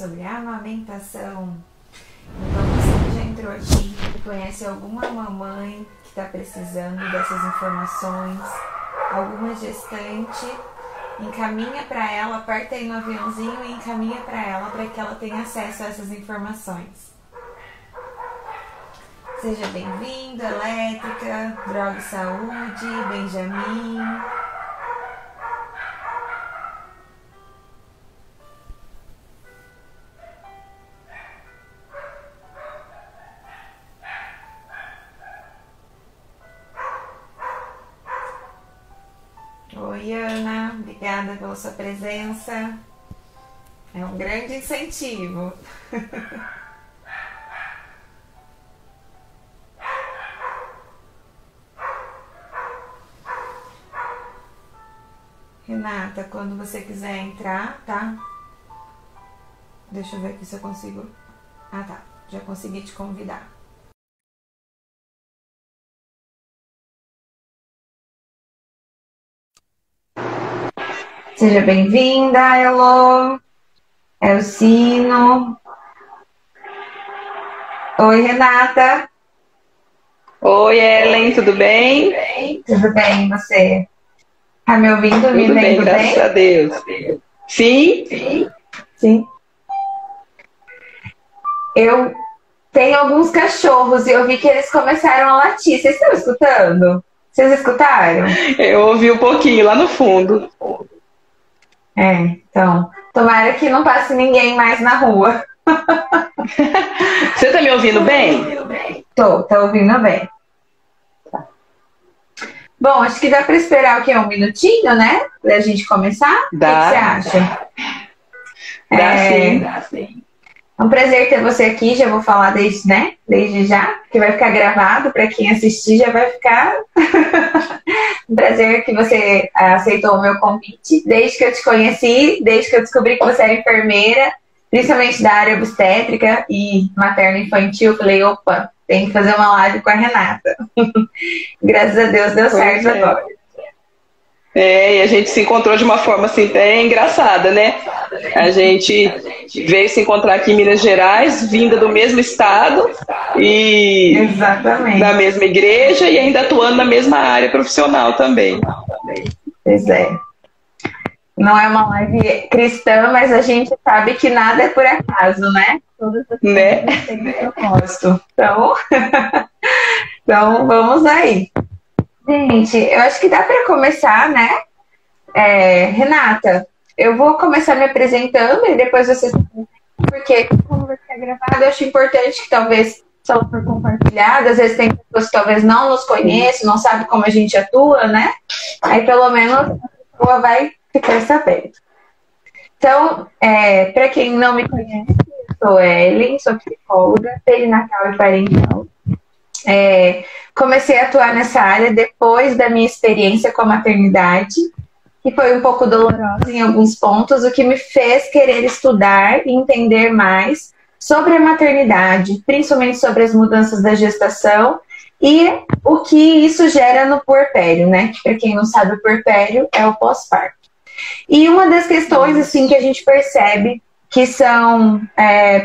sobre a amamentação. Então você que já entrou aqui e conhece alguma mamãe que está precisando dessas informações, alguma gestante, encaminha para ela, aperta aí no aviãozinho e encaminha para ela para que ela tenha acesso a essas informações. Seja bem-vindo, Elétrica, Droga e Saúde, Benjamin. Oi, Ana, obrigada pela sua presença. É um grande incentivo. Renata, quando você quiser entrar, tá? Deixa eu ver aqui se eu consigo. Ah, tá. Já consegui te convidar. Seja bem-vinda, Elô. Elcino. Oi, Renata. Oi, Ellen, tudo bem? Tudo bem, e você? Tá me ouvindo? Me Tudo bem, vendo graças a Deus. Sim? Sim. Eu tenho alguns cachorros e eu vi que eles começaram a latir. Vocês estão escutando? Vocês escutaram? Eu ouvi um pouquinho lá no fundo. Então, tomara que não passe ninguém mais na rua. Você tá me ouvindo bem? Tô ouvindo bem. Tá. Bom, acho que dá para esperar o quê? Um minutinho, né? Pra gente começar? Dá. O que você acha? Dá sim. É um prazer ter você aqui, já vou falar desde já, que vai ficar gravado, para quem assistir já vai ficar um prazer que você aceitou o meu convite, desde que eu te conheci, desde que eu descobri que você era enfermeira, principalmente da área obstétrica e materno-infantil, eu falei, opa, tem que fazer uma live com a Renata. Graças a Deus deu certo agora. E a gente se encontrou de uma forma assim até engraçada, né? A gente veio se encontrar aqui em Minas Gerais, vinda do mesmo estado e Exatamente. da mesma igreja e ainda atuando na mesma área profissional também. Pois é. Não é uma live cristã, mas a gente sabe que nada é por acaso, né? Todas as coisas têm um propósito. Então, vamos aí. Gente, eu acho que dá para começar, né? Renata, eu vou começar me apresentando e depois você... Porque como vai ficar gravado, eu acho importante que talvez só por compartilhado, às vezes tem pessoas que talvez não nos conhecem, não sabem como a gente atua, né? Aí pelo menos a pessoa vai ficar sabendo. Então, para quem não me conhece, eu sou Ellen, sou psicóloga, perinatal e parental. Comecei a atuar nessa área depois da minha experiência com a maternidade, que foi um pouco dolorosa em alguns pontos, o que me fez querer estudar e entender mais sobre a maternidade, principalmente sobre as mudanças da gestação e o que isso gera no puerpério, né? Que para quem não sabe, o puerpério é o pós-parto. E uma das questões assim que a gente percebe que são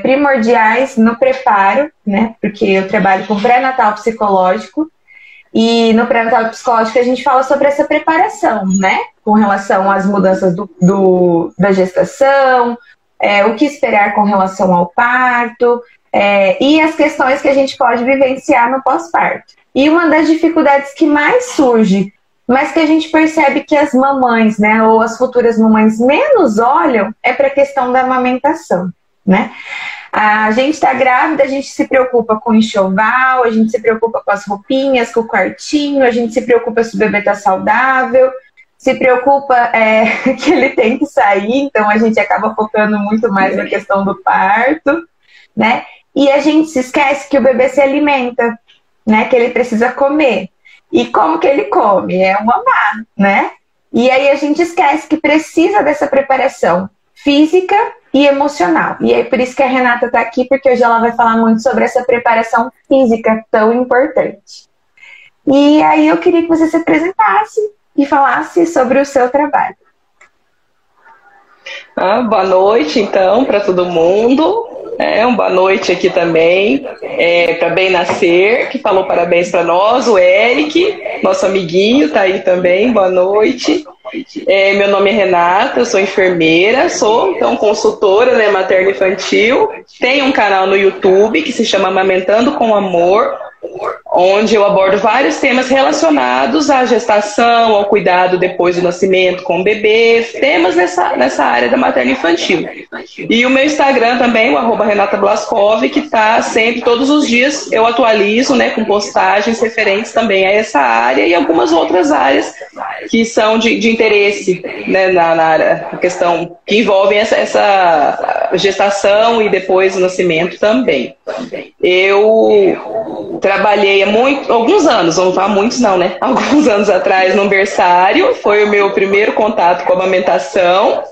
primordiais no preparo, né? Porque eu trabalho com pré-natal psicológico e no pré-natal psicológico a gente fala sobre essa preparação, né? Com relação às mudanças da gestação, o que esperar com relação ao parto e as questões que a gente pode vivenciar no pós-parto. E uma das dificuldades que mais surge, mas que a gente percebe que as mamães, né, ou as futuras mamães menos olham, é para a questão da amamentação, né? A gente está grávida, a gente se preocupa com o enxoval, a gente se preocupa com as roupinhas, com o quartinho, a gente se preocupa se o bebê está saudável, se preocupa que ele tem que sair, então a gente acaba focando muito mais na questão do parto, né? E a gente se esquece que o bebê se alimenta, né? Que ele precisa comer. E como que ele come? É o mamar, né? E aí a gente esquece que precisa dessa preparação física e emocional. E aí por isso que a Renata está aqui, porque hoje ela vai falar muito sobre essa preparação física tão importante. E aí eu queria que você se apresentasse e falasse sobre o seu trabalho. Boa noite, então, para todo mundo. Uma boa noite aqui também para Bem Nascer, que falou parabéns para nós, o Eric, nosso amiguinho, tá aí também, boa noite. Meu nome é Renata, eu sou enfermeira, sou então consultora, né, materno-infantil. Tenho um canal no YouTube que se chama Amamentando com Amor, onde eu abordo vários temas relacionados à gestação, ao cuidado depois do nascimento com o bebê, temas nessa área da materno-infantil. E o meu Instagram também, o @RenataBlaskov, que está sempre, todos os dias, eu atualizo, né, com postagens referentes também a essa área e algumas outras áreas que são de interesse, né, na questão que envolvem essa gestação e depois o nascimento também. Eu trabalhei alguns anos, não há muitos não, né? Alguns anos atrás, num berçário, foi o meu primeiro contato com a amamentação.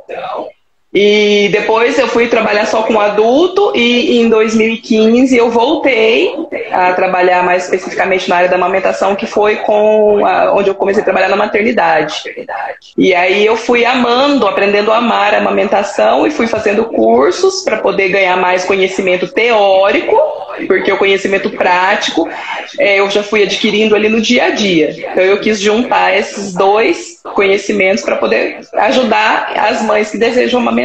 E depois eu fui trabalhar só com adulto e em 2015 eu voltei a trabalhar mais especificamente na área da amamentação, que foi onde eu comecei a trabalhar na maternidade. E aí eu fui aprendendo a amar a amamentação e fui fazendo cursos para poder ganhar mais conhecimento teórico, porque o conhecimento prático eu já fui adquirindo ali no dia a dia. Então eu quis juntar esses dois conhecimentos para poder ajudar as mães que desejam amamentar.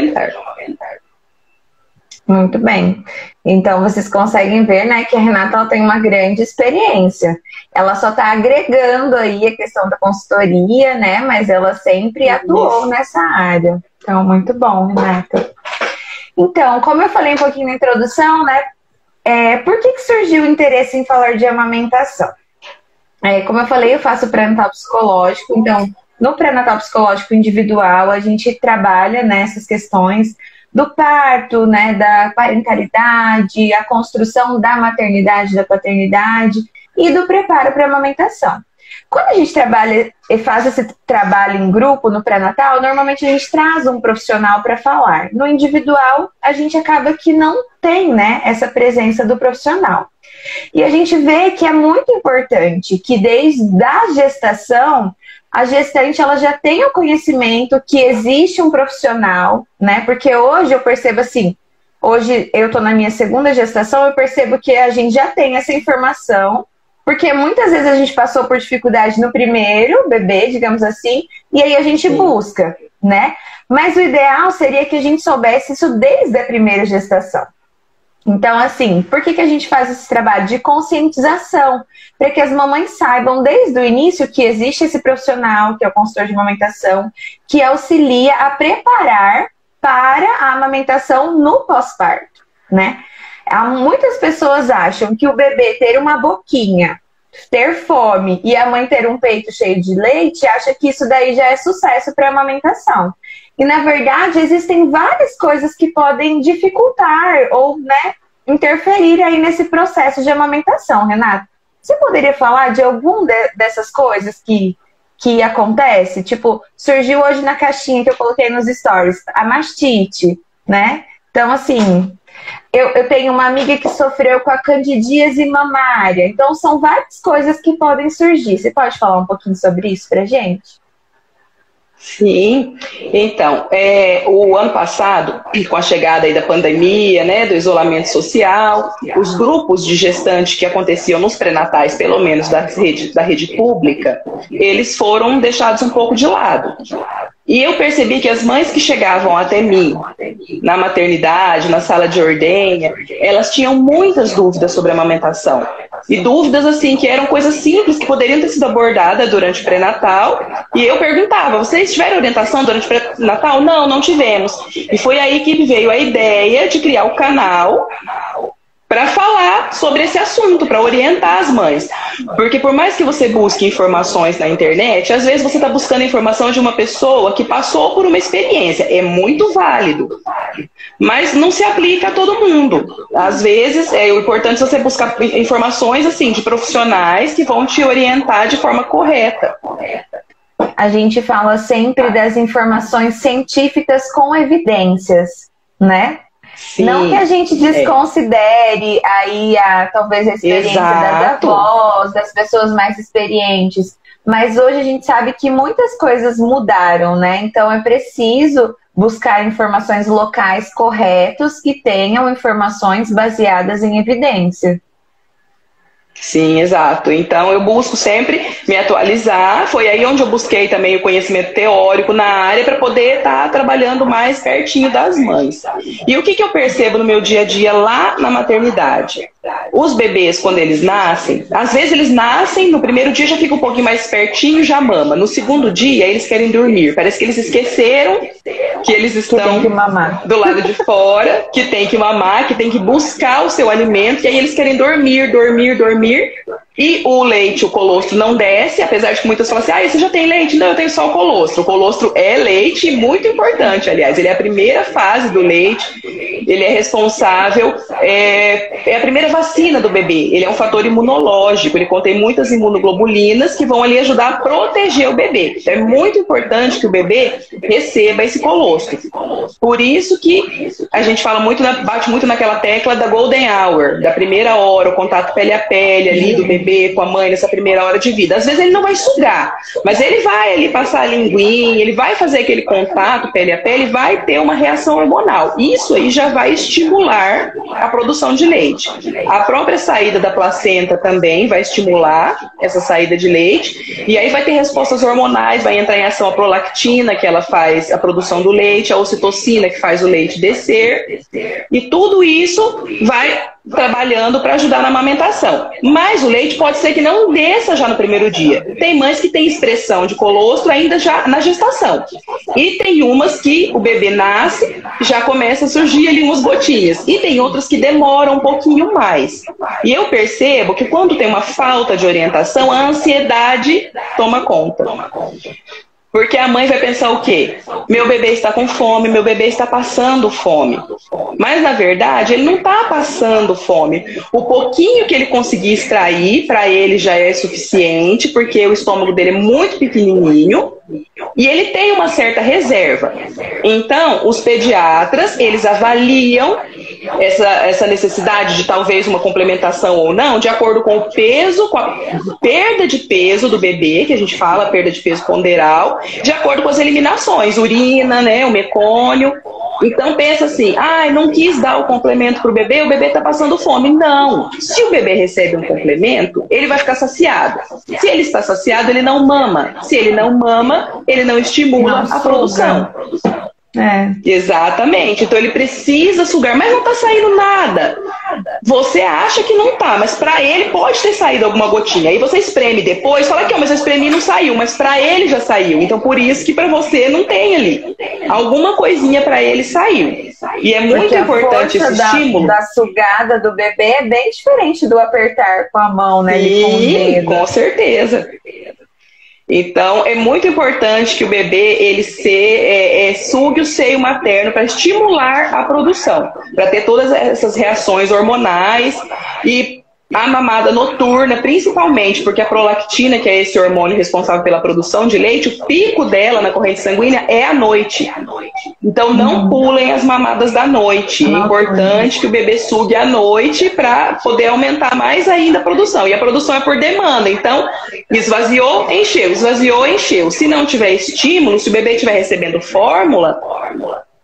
Muito bem. Então vocês conseguem ver, né, que a Renata ela tem uma grande experiência. Ela só está agregando aí a questão da consultoria, né, mas ela sempre atuou nessa área. Então, muito bom, Renata. Então, como eu falei um pouquinho na introdução, né, por que surgiu o interesse em falar de amamentação? Como eu falei, eu faço pré-natal psicológico, então no pré-natal psicológico individual a gente trabalha nessas questões do parto, né, da parentalidade, a construção da maternidade, da paternidade e do preparo para a amamentação. Quando a gente trabalha e faz esse trabalho em grupo no pré-natal, normalmente a gente traz um profissional para falar. No individual, a gente acaba que não tem, né, essa presença do profissional. E a gente vê que é muito importante que desde a gestação, a gestante ela já tenha o conhecimento que existe um profissional, né? Porque hoje eu percebo assim, hoje eu estou na minha segunda gestação, eu percebo que a gente já tem essa informação, porque muitas vezes a gente passou por dificuldade no primeiro bebê, digamos assim, e aí a gente busca, né? Mas o ideal seria que a gente soubesse isso desde a primeira gestação. Então, assim, por que a gente faz esse trabalho de conscientização? Para que as mamães saibam desde o início que existe esse profissional, que é o consultor de amamentação, que auxilia a preparar para a amamentação no pós-parto, né? Muitas pessoas acham que o bebê ter uma boquinha, ter fome e a mãe ter um peito cheio de leite, acha que isso daí já é sucesso para a amamentação. E, na verdade, existem várias coisas que podem dificultar ou, né, interferir aí nesse processo de amamentação, Renata. Você poderia falar de dessas coisas que acontece? Tipo, surgiu hoje na caixinha que eu coloquei nos stories, a mastite, né? Então, assim, eu tenho uma amiga que sofreu com a candidíase mamária. Então, são várias coisas que podem surgir. Você pode falar um pouquinho sobre isso pra gente? Sim, então, o ano passado, com a chegada aí da pandemia, né, do isolamento social, os grupos de gestantes que aconteciam nos pré-natais, pelo menos da rede pública, eles foram deixados um pouco de lado. E eu percebi que as mães que chegavam até mim, na maternidade, na sala de ordenha, elas tinham muitas dúvidas sobre a amamentação. E dúvidas, assim, que eram coisas simples, que poderiam ter sido abordadas durante o pré-natal. E eu perguntava, vocês tiveram orientação durante o pré-natal? Não, não tivemos. E foi aí que veio a ideia de criar o canal para falar sobre esse assunto, para orientar as mães. Porque por mais que você busque informações na internet, às vezes você está buscando informação de uma pessoa que passou por uma experiência. É muito válido, mas não se aplica a todo mundo. Às vezes, o importante é você buscar informações assim, de profissionais que vão te orientar de forma correta. A gente fala sempre das informações científicas com evidências, né? Sim, não que a gente desconsidere aí talvez a experiência das avós, das pessoas mais experientes, mas hoje a gente sabe que muitas coisas mudaram, né? Então é preciso buscar informações locais corretas que tenham informações baseadas em evidência. Sim, exato. Então eu busco sempre me atualizar. Foi aí onde eu busquei também o conhecimento teórico na área para poder estar trabalhando mais pertinho das mães. E o que eu percebo no meu dia a dia lá na maternidade? Os bebês, quando eles nascem, às vezes eles nascem, no primeiro dia já fica um pouquinho mais pertinho, já mama. No segundo dia, eles querem dormir. Parece que eles esqueceram que eles estão do lado de fora, que tem que mamar, que tem que buscar o seu alimento, e aí eles querem dormir. E o leite, o colostro não desce, apesar de que muitas falam assim, você já tem leite? Não, eu tenho só o colostro. O colostro é leite, muito importante, aliás. Ele é a primeira fase do leite, ele é responsável, é a primeira vacina do bebê. Ele é um fator imunológico, ele contém muitas imunoglobulinas que vão ali ajudar a proteger o bebê. Então, é muito importante que o bebê receba esse colostro. Por isso que a gente fala muito, bate muito naquela tecla da golden hour, da primeira hora, o contato pele a pele ali do bebê com a mãe nessa primeira hora de vida. Às vezes ele não vai sugar, mas ele vai ali passar a linguinha, ele vai fazer aquele contato pele a pele e vai ter uma reação hormonal. Isso aí já vai estimular a produção de leite. A própria saída da placenta também vai estimular essa saída de leite, e aí vai ter respostas hormonais, vai entrar em ação a prolactina, que ela faz a produção do leite, a ocitocina, que faz o leite descer, e tudo isso vai trabalhando para ajudar na amamentação. Mas o leite pode ser que não desça já no primeiro dia. Tem mães que têm expressão de colostro ainda já na gestação. E tem umas que o bebê nasce, já começa a surgir ali umas gotinhas. E tem outras que demoram um pouquinho mais. E eu percebo que quando tem uma falta de orientação, a ansiedade toma conta. Porque a mãe vai pensar o quê? Meu bebê está com fome, meu bebê está passando fome. Mas, na verdade, ele não está passando fome. O pouquinho que ele conseguir extrair, para ele já é suficiente, porque o estômago dele é muito pequenininho e ele tem uma certa reserva. Então, os pediatras, eles avaliam essa necessidade de talvez uma complementação ou não, de acordo com o peso, com a perda de peso do bebê, que a gente fala, perda de peso ponderal, de acordo com as eliminações, urina, né, o mecônio. Então pensa assim, não quis dar o complemento para o bebê está passando fome. Não, se o bebê recebe um complemento, ele vai ficar saciado. Se ele está saciado, ele não mama. Se ele não mama, ele não estimula a produção. Exatamente, então ele precisa sugar, mas não está saindo nada. Você acha que não tá, mas para ele pode ter saído alguma gotinha. Aí você espreme depois, fala que mas eu espremi e não saiu, mas para ele já saiu. Então por isso que para você não tem ali. Alguma coisinha para ele saiu. E é muito importante esse estímulo. Da sugada do bebê é bem diferente do apertar com a mão, né? Sim, com certeza. Então, é muito importante que o bebê ele sugue o seio materno para estimular a produção, para ter todas essas reações hormonais e a mamada noturna, principalmente, porque a prolactina, que é esse hormônio responsável pela produção de leite, o pico dela na corrente sanguínea é à noite. Então, não pulem as mamadas da noite. É importante que o bebê sugue à noite para poder aumentar mais ainda a produção. E a produção é por demanda. Então, esvaziou, encheu, esvaziou, encheu. Se não tiver estímulo, se o bebê estiver recebendo fórmula,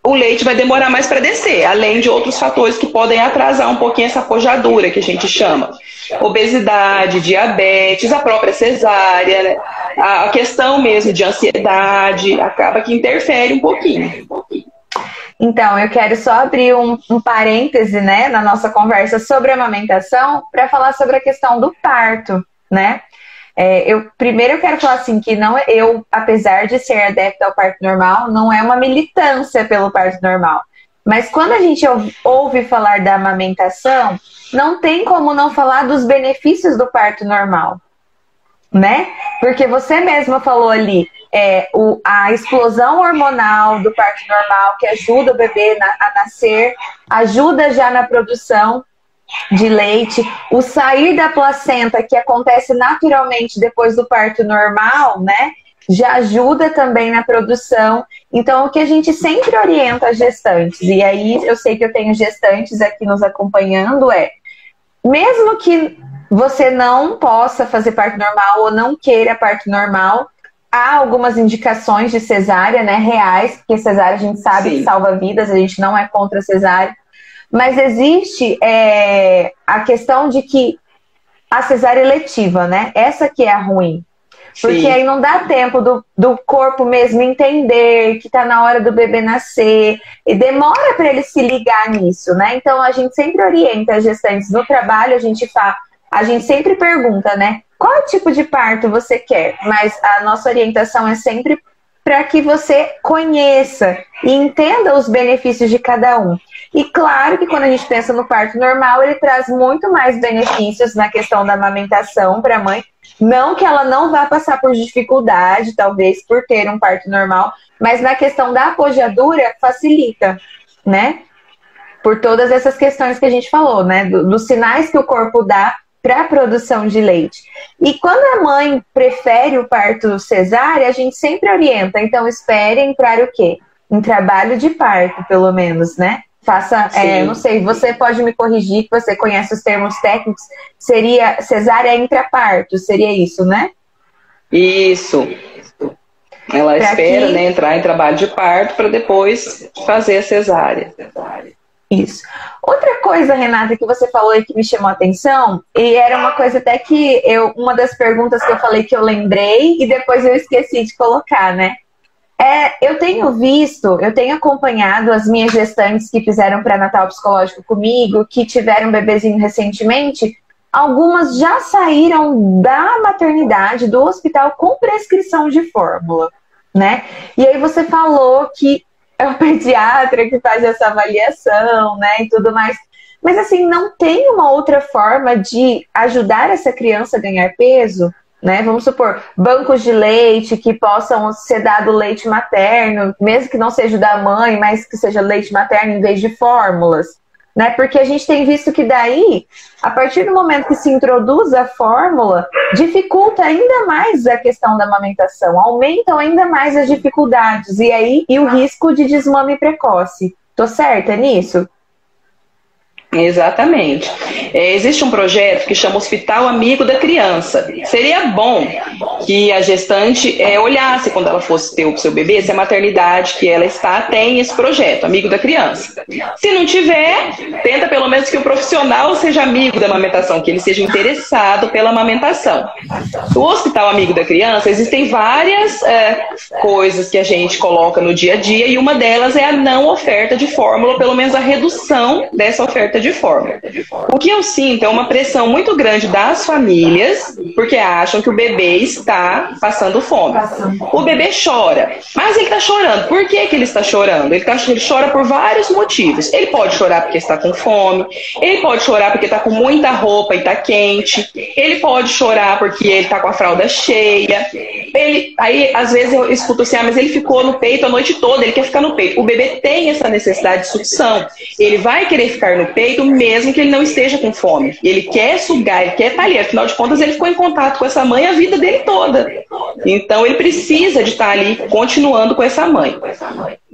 o leite vai demorar mais para descer, além de outros fatores que podem atrasar um pouquinho essa pojadura que a gente chama. Obesidade, diabetes, a própria cesárea, né? A questão mesmo de ansiedade, acaba que interfere um pouquinho. Então, eu quero só abrir um parêntese, né, na nossa conversa sobre a amamentação para falar sobre a questão do parto, né? Primeiro eu quero falar assim, que eu, apesar de ser adepta ao parto normal, não é uma militância pelo parto normal. Mas quando a gente ouve falar da amamentação, não tem como não falar dos benefícios do parto normal, né? Porque você mesma falou ali, a explosão hormonal do parto normal, que ajuda o bebê a nascer, ajuda já na produção de leite, o sair da placenta, que acontece naturalmente depois do parto normal, né, já ajuda também na produção. Então, o que a gente sempre orienta as gestantes, e aí eu sei que eu tenho gestantes aqui nos acompanhando, mesmo que você não possa fazer parto normal ou não queira parto normal, há algumas indicações de cesárea, né, reais, porque cesárea a gente sabe que salva vidas, a gente não é contra a cesárea, mas existe a questão de que a cesárea eletiva, né, essa que é a ruim, porque aí não dá tempo do corpo mesmo entender que tá na hora do bebê nascer, e demora para ele se ligar nisso, né, então a gente sempre orienta as gestantes no trabalho, a gente sempre pergunta, né, qual tipo de parto você quer? Mas a nossa orientação é sempre para que você conheça e entenda os benefícios de cada um. E claro que quando a gente pensa no parto normal, ele traz muito mais benefícios na questão da amamentação para a mãe. Não que ela não vá passar por dificuldade, talvez, por ter um parto normal, mas na questão da apojadura, facilita, né? Por todas essas questões que a gente falou, né? Dos sinais que o corpo dá para a produção de leite. E quando a mãe prefere o parto cesárea, a gente sempre orienta. Então, espere entrar o quê? Em trabalho de parto, pelo menos, né? Faça, não sei, você pode me corrigir, que você conhece os termos técnicos, seria cesárea intraparto, seria isso, né? Isso. Ela espera, né, entrar em trabalho de parto para depois fazer a cesárea. Isso. Outra coisa, Renata, que você falou e que me chamou a atenção, e era uma coisa até que uma das perguntas que eu falei que eu lembrei e depois eu esqueci de colocar, né? Eu tenho acompanhado as minhas gestantes que fizeram pré-natal psicológico comigo, que tiveram um bebezinho recentemente, algumas já saíram da maternidade, do hospital, com prescrição de fórmula, né? E aí você falou que é o pediatra que faz essa avaliação, né, e tudo mais. Mas, assim, não tem uma outra forma de ajudar essa criança a ganhar peso, né? Vamos supor, bancos de leite que possam ser dado leite materno, mesmo que não seja da mãe, mas que seja leite materno em vez de fórmulas, né? Porque a gente tem visto que daí, a partir do momento que se introduz a fórmula, dificulta ainda mais a questão da amamentação, aumentam ainda mais as dificuldades e o risco de desmame precoce. Tô certa nisso? Exatamente. Existe um projeto que chama Hospital Amigo da Criança. Seria bom que a gestante olhasse quando ela fosse ter o seu bebê, se a maternidade que ela está tem esse projeto, Amigo da Criança. Se não tiver, tenta pelo menos que o profissional seja amigo da amamentação, que ele seja interessado pela amamentação. No Hospital Amigo da Criança existem várias coisas que a gente coloca no dia a dia e uma delas é a não oferta de fórmula, ou pelo menos a redução dessa oferta de fórmula. O que eu sinto é uma pressão muito grande das famílias, porque acham que o bebê está passando fome. O bebê chora, mas ele está chorando. Por que ele está chorando? Ele chora por vários motivos. Ele pode chorar porque está com fome, ele pode chorar porque está com muita roupa e está quente, ele pode chorar porque ele está com a fralda cheia. Aí, às vezes, eu escuto assim, mas ele ficou no peito a noite toda, ele quer ficar no peito. O bebê tem essa necessidade de sucção. Ele vai querer ficar no peito mesmo que ele não esteja com fome. Ele quer sugar, ele quer estar ali. Afinal de contas, ele ficou em contato com essa mãe a vida dele toda. Então, ele precisa de estar ali continuando com essa mãe.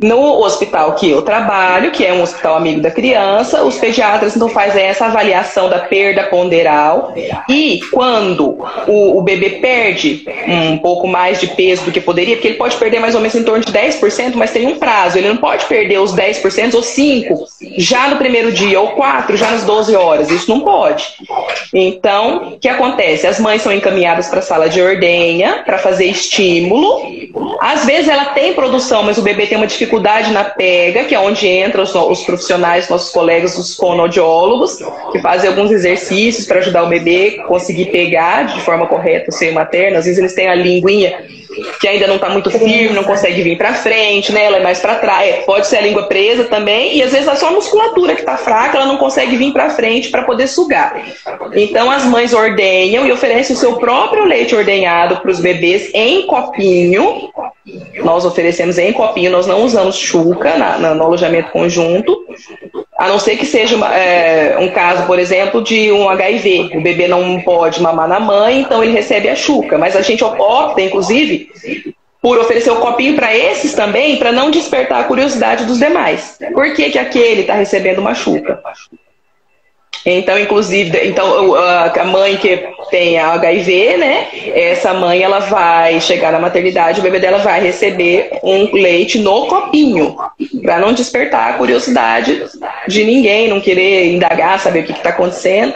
No hospital que eu trabalho, que é um hospital amigo da criança, os pediatras então fazem essa avaliação da perda ponderal e quando o bebê perde um pouco mais de peso do que poderia, porque ele pode perder mais ou menos em torno de 10%, mas tem um prazo, ele não pode perder os 10% ou 5% já no primeiro dia, ou 4% já nas 12 horas, isso não pode. Então, o que acontece? As mães são encaminhadas para a sala de ordenha para fazer estímulo, às vezes ela tem produção, mas o bebê tem uma dificuldade na pega, que é onde entram os profissionais, nossos colegas, os fonoaudiólogos, que fazem alguns exercícios para ajudar o bebê a conseguir pegar de forma correta o seio materno. Às vezes eles têm a linguinha que ainda não está muito firme, não consegue vir para frente, né? Ela é mais para trás. Pode ser a língua presa também, e às vezes é só a musculatura que está fraca, ela não consegue vir para frente para poder sugar. Então as mães ordenham e oferecem o seu próprio leite ordenhado para os bebês em copinho. Nós oferecemos em copinho, nós não usamos chuca no alojamento conjunto, a não ser que seja um caso, por exemplo, de um HIV. O bebê não pode mamar na mãe, então ele recebe a chuca. Mas a gente opta, inclusive, por oferecer o copinho para esses também, para não despertar a curiosidade dos demais. Por que aquele está recebendo uma chuca? Então, inclusive, a mãe que tem a HIV, né? Essa mãe, ela vai chegar na maternidade, o bebê dela vai receber um leite no copinho, para não despertar a curiosidade de ninguém, não querer indagar, saber o que está acontecendo.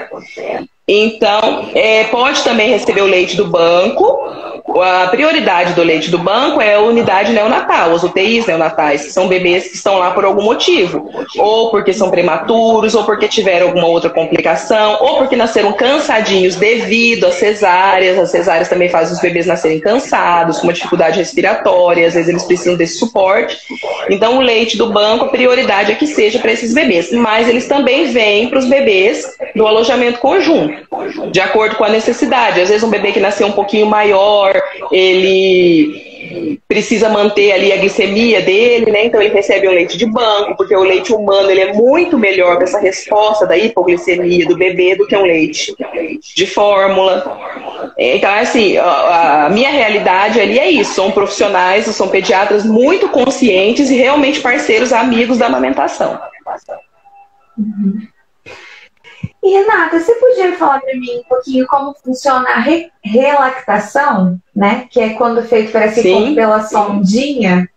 Então, pode também receber o leite do banco. A prioridade do leite do banco é a unidade neonatal, os UTIs neonatais, que são bebês que estão lá por algum motivo, ou porque são prematuros, ou porque tiveram alguma outra complicação, ou porque nasceram cansadinhos devido às cesáreas. As cesáreas também fazem os bebês nascerem cansados, com uma dificuldade respiratória, às vezes eles precisam desse suporte. Então, o leite do banco, a prioridade é que seja para esses bebês, mas eles também vêm para os bebês do alojamento conjunto, de acordo com a necessidade. Às vezes um bebê que nasceu um pouquinho maior, ele precisa manter ali a glicemia dele, né? Então ele recebe o leite de banco, porque o leite humano ele é muito melhor para essa resposta da hipoglicemia do bebê do que um leite de fórmula. Então, assim, a minha realidade ali é isso. São profissionais, são pediatras muito conscientes e realmente parceiros, amigos da amamentação. Uhum. E, Renata, você podia falar para mim um pouquinho como funciona a relactação, né? Que é quando feito, parece como pela sondinha.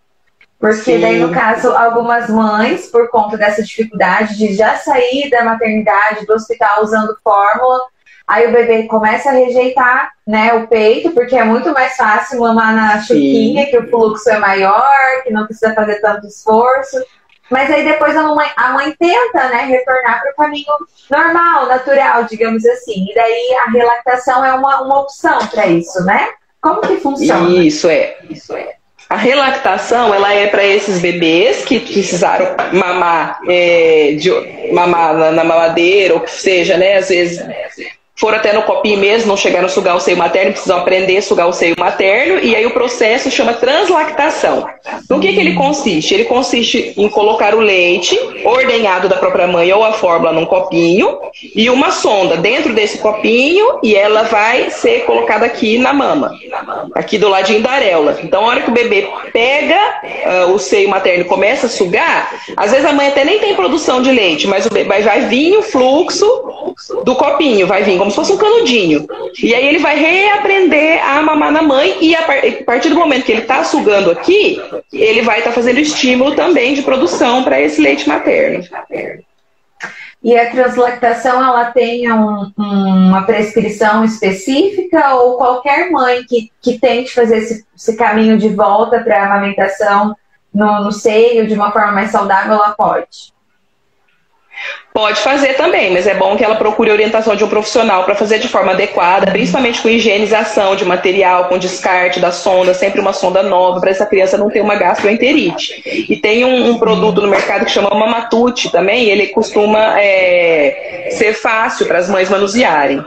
Porque daí, no caso, algumas mães, por conta dessa dificuldade de já sair da maternidade, do hospital usando fórmula, aí o bebê começa a rejeitar, né, o peito, porque é muito mais fácil mamar na chuquinha, que o fluxo é maior, que não precisa fazer tanto esforço. Mas aí depois a mãe tenta, né, retornar para o caminho normal, natural, digamos assim. E daí a relactação é uma opção para isso, né? Como que funciona? Isso é. A relactação, ela é para esses bebês que precisaram mamar, mamar na mamadeira, ou que seja, né, às vezes foram até no copinho mesmo, não chegaram a sugar o seio materno, precisam aprender a sugar o seio materno, e aí o processo chama translactação. No que ele consiste? Ele consiste em colocar o leite ordenhado da própria mãe ou a fórmula num copinho e uma sonda dentro desse copinho, e ela vai ser colocada aqui na mama, aqui do ladinho da areola. Então, a hora que o bebê pega o seio materno e começa a sugar, às vezes a mãe até nem tem produção de leite, mas o bebê vai vir o fluxo do copinho, vai vir como se fosse um canudinho. E aí ele vai reaprender a mamar na mãe, e a partir do momento que ele está sugando aqui, ele vai estar fazendo estímulo também de produção para esse leite materno. E a translactação, ela tem uma prescrição específica, ou qualquer mãe que tente fazer esse caminho de volta para a amamentação no seio de uma forma mais saudável, ela pode? Pode fazer também, mas é bom que ela procure a orientação de um profissional para fazer de forma adequada, principalmente com higienização de material, com descarte da sonda, sempre uma sonda nova, para essa criança não ter uma gastroenterite. E tem um produto no mercado que chama Mamatute também, ele costuma ser fácil para as mães manusearem.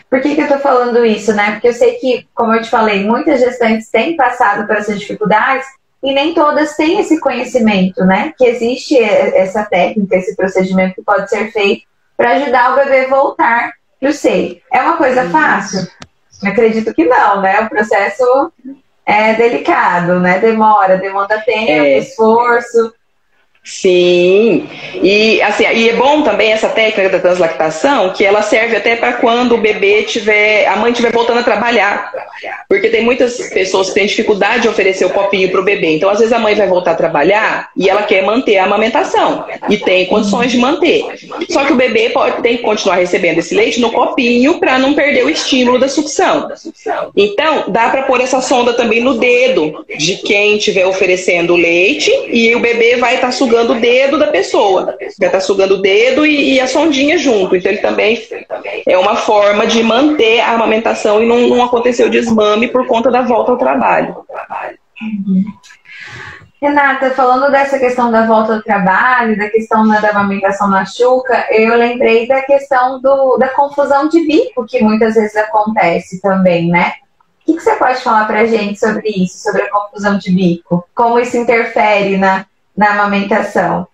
Por que eu tô falando isso, né? Porque eu sei que, como eu te falei, muitas gestantes têm passado por essas dificuldades, e nem todas têm esse conhecimento, né? Que existe essa técnica, esse procedimento que pode ser feito para ajudar o bebê a voltar para o seio. É uma coisa fácil? Acredito que não, né? O processo é delicado, né? Demanda tempo, esforço. Sim, e é bom também essa técnica da translactação, que ela serve até para quando o bebê a mãe estiver voltando a trabalhar, porque tem muitas pessoas que têm dificuldade de oferecer o copinho para o bebê. Então, às vezes a mãe vai voltar a trabalhar e ela quer manter a amamentação e tem condições de manter. Só que o bebê tem que continuar recebendo esse leite no copinho para não perder o estímulo da sucção. Então, dá para pôr essa sonda também no dedo de quem estiver oferecendo o leite, e o bebê vai estar sugando o dedo da pessoa. Já está sugando o dedo e a sondinha junto. Então, ele também é uma forma de manter a amamentação e não acontecer o desmame por conta da volta ao trabalho. Renata, falando dessa questão da volta ao trabalho, da questão da amamentação na chuca, eu lembrei da questão da confusão de bico, que muitas vezes acontece também, né? O que você pode falar pra gente sobre isso, sobre a confusão de bico? Como isso interfere na amamentação?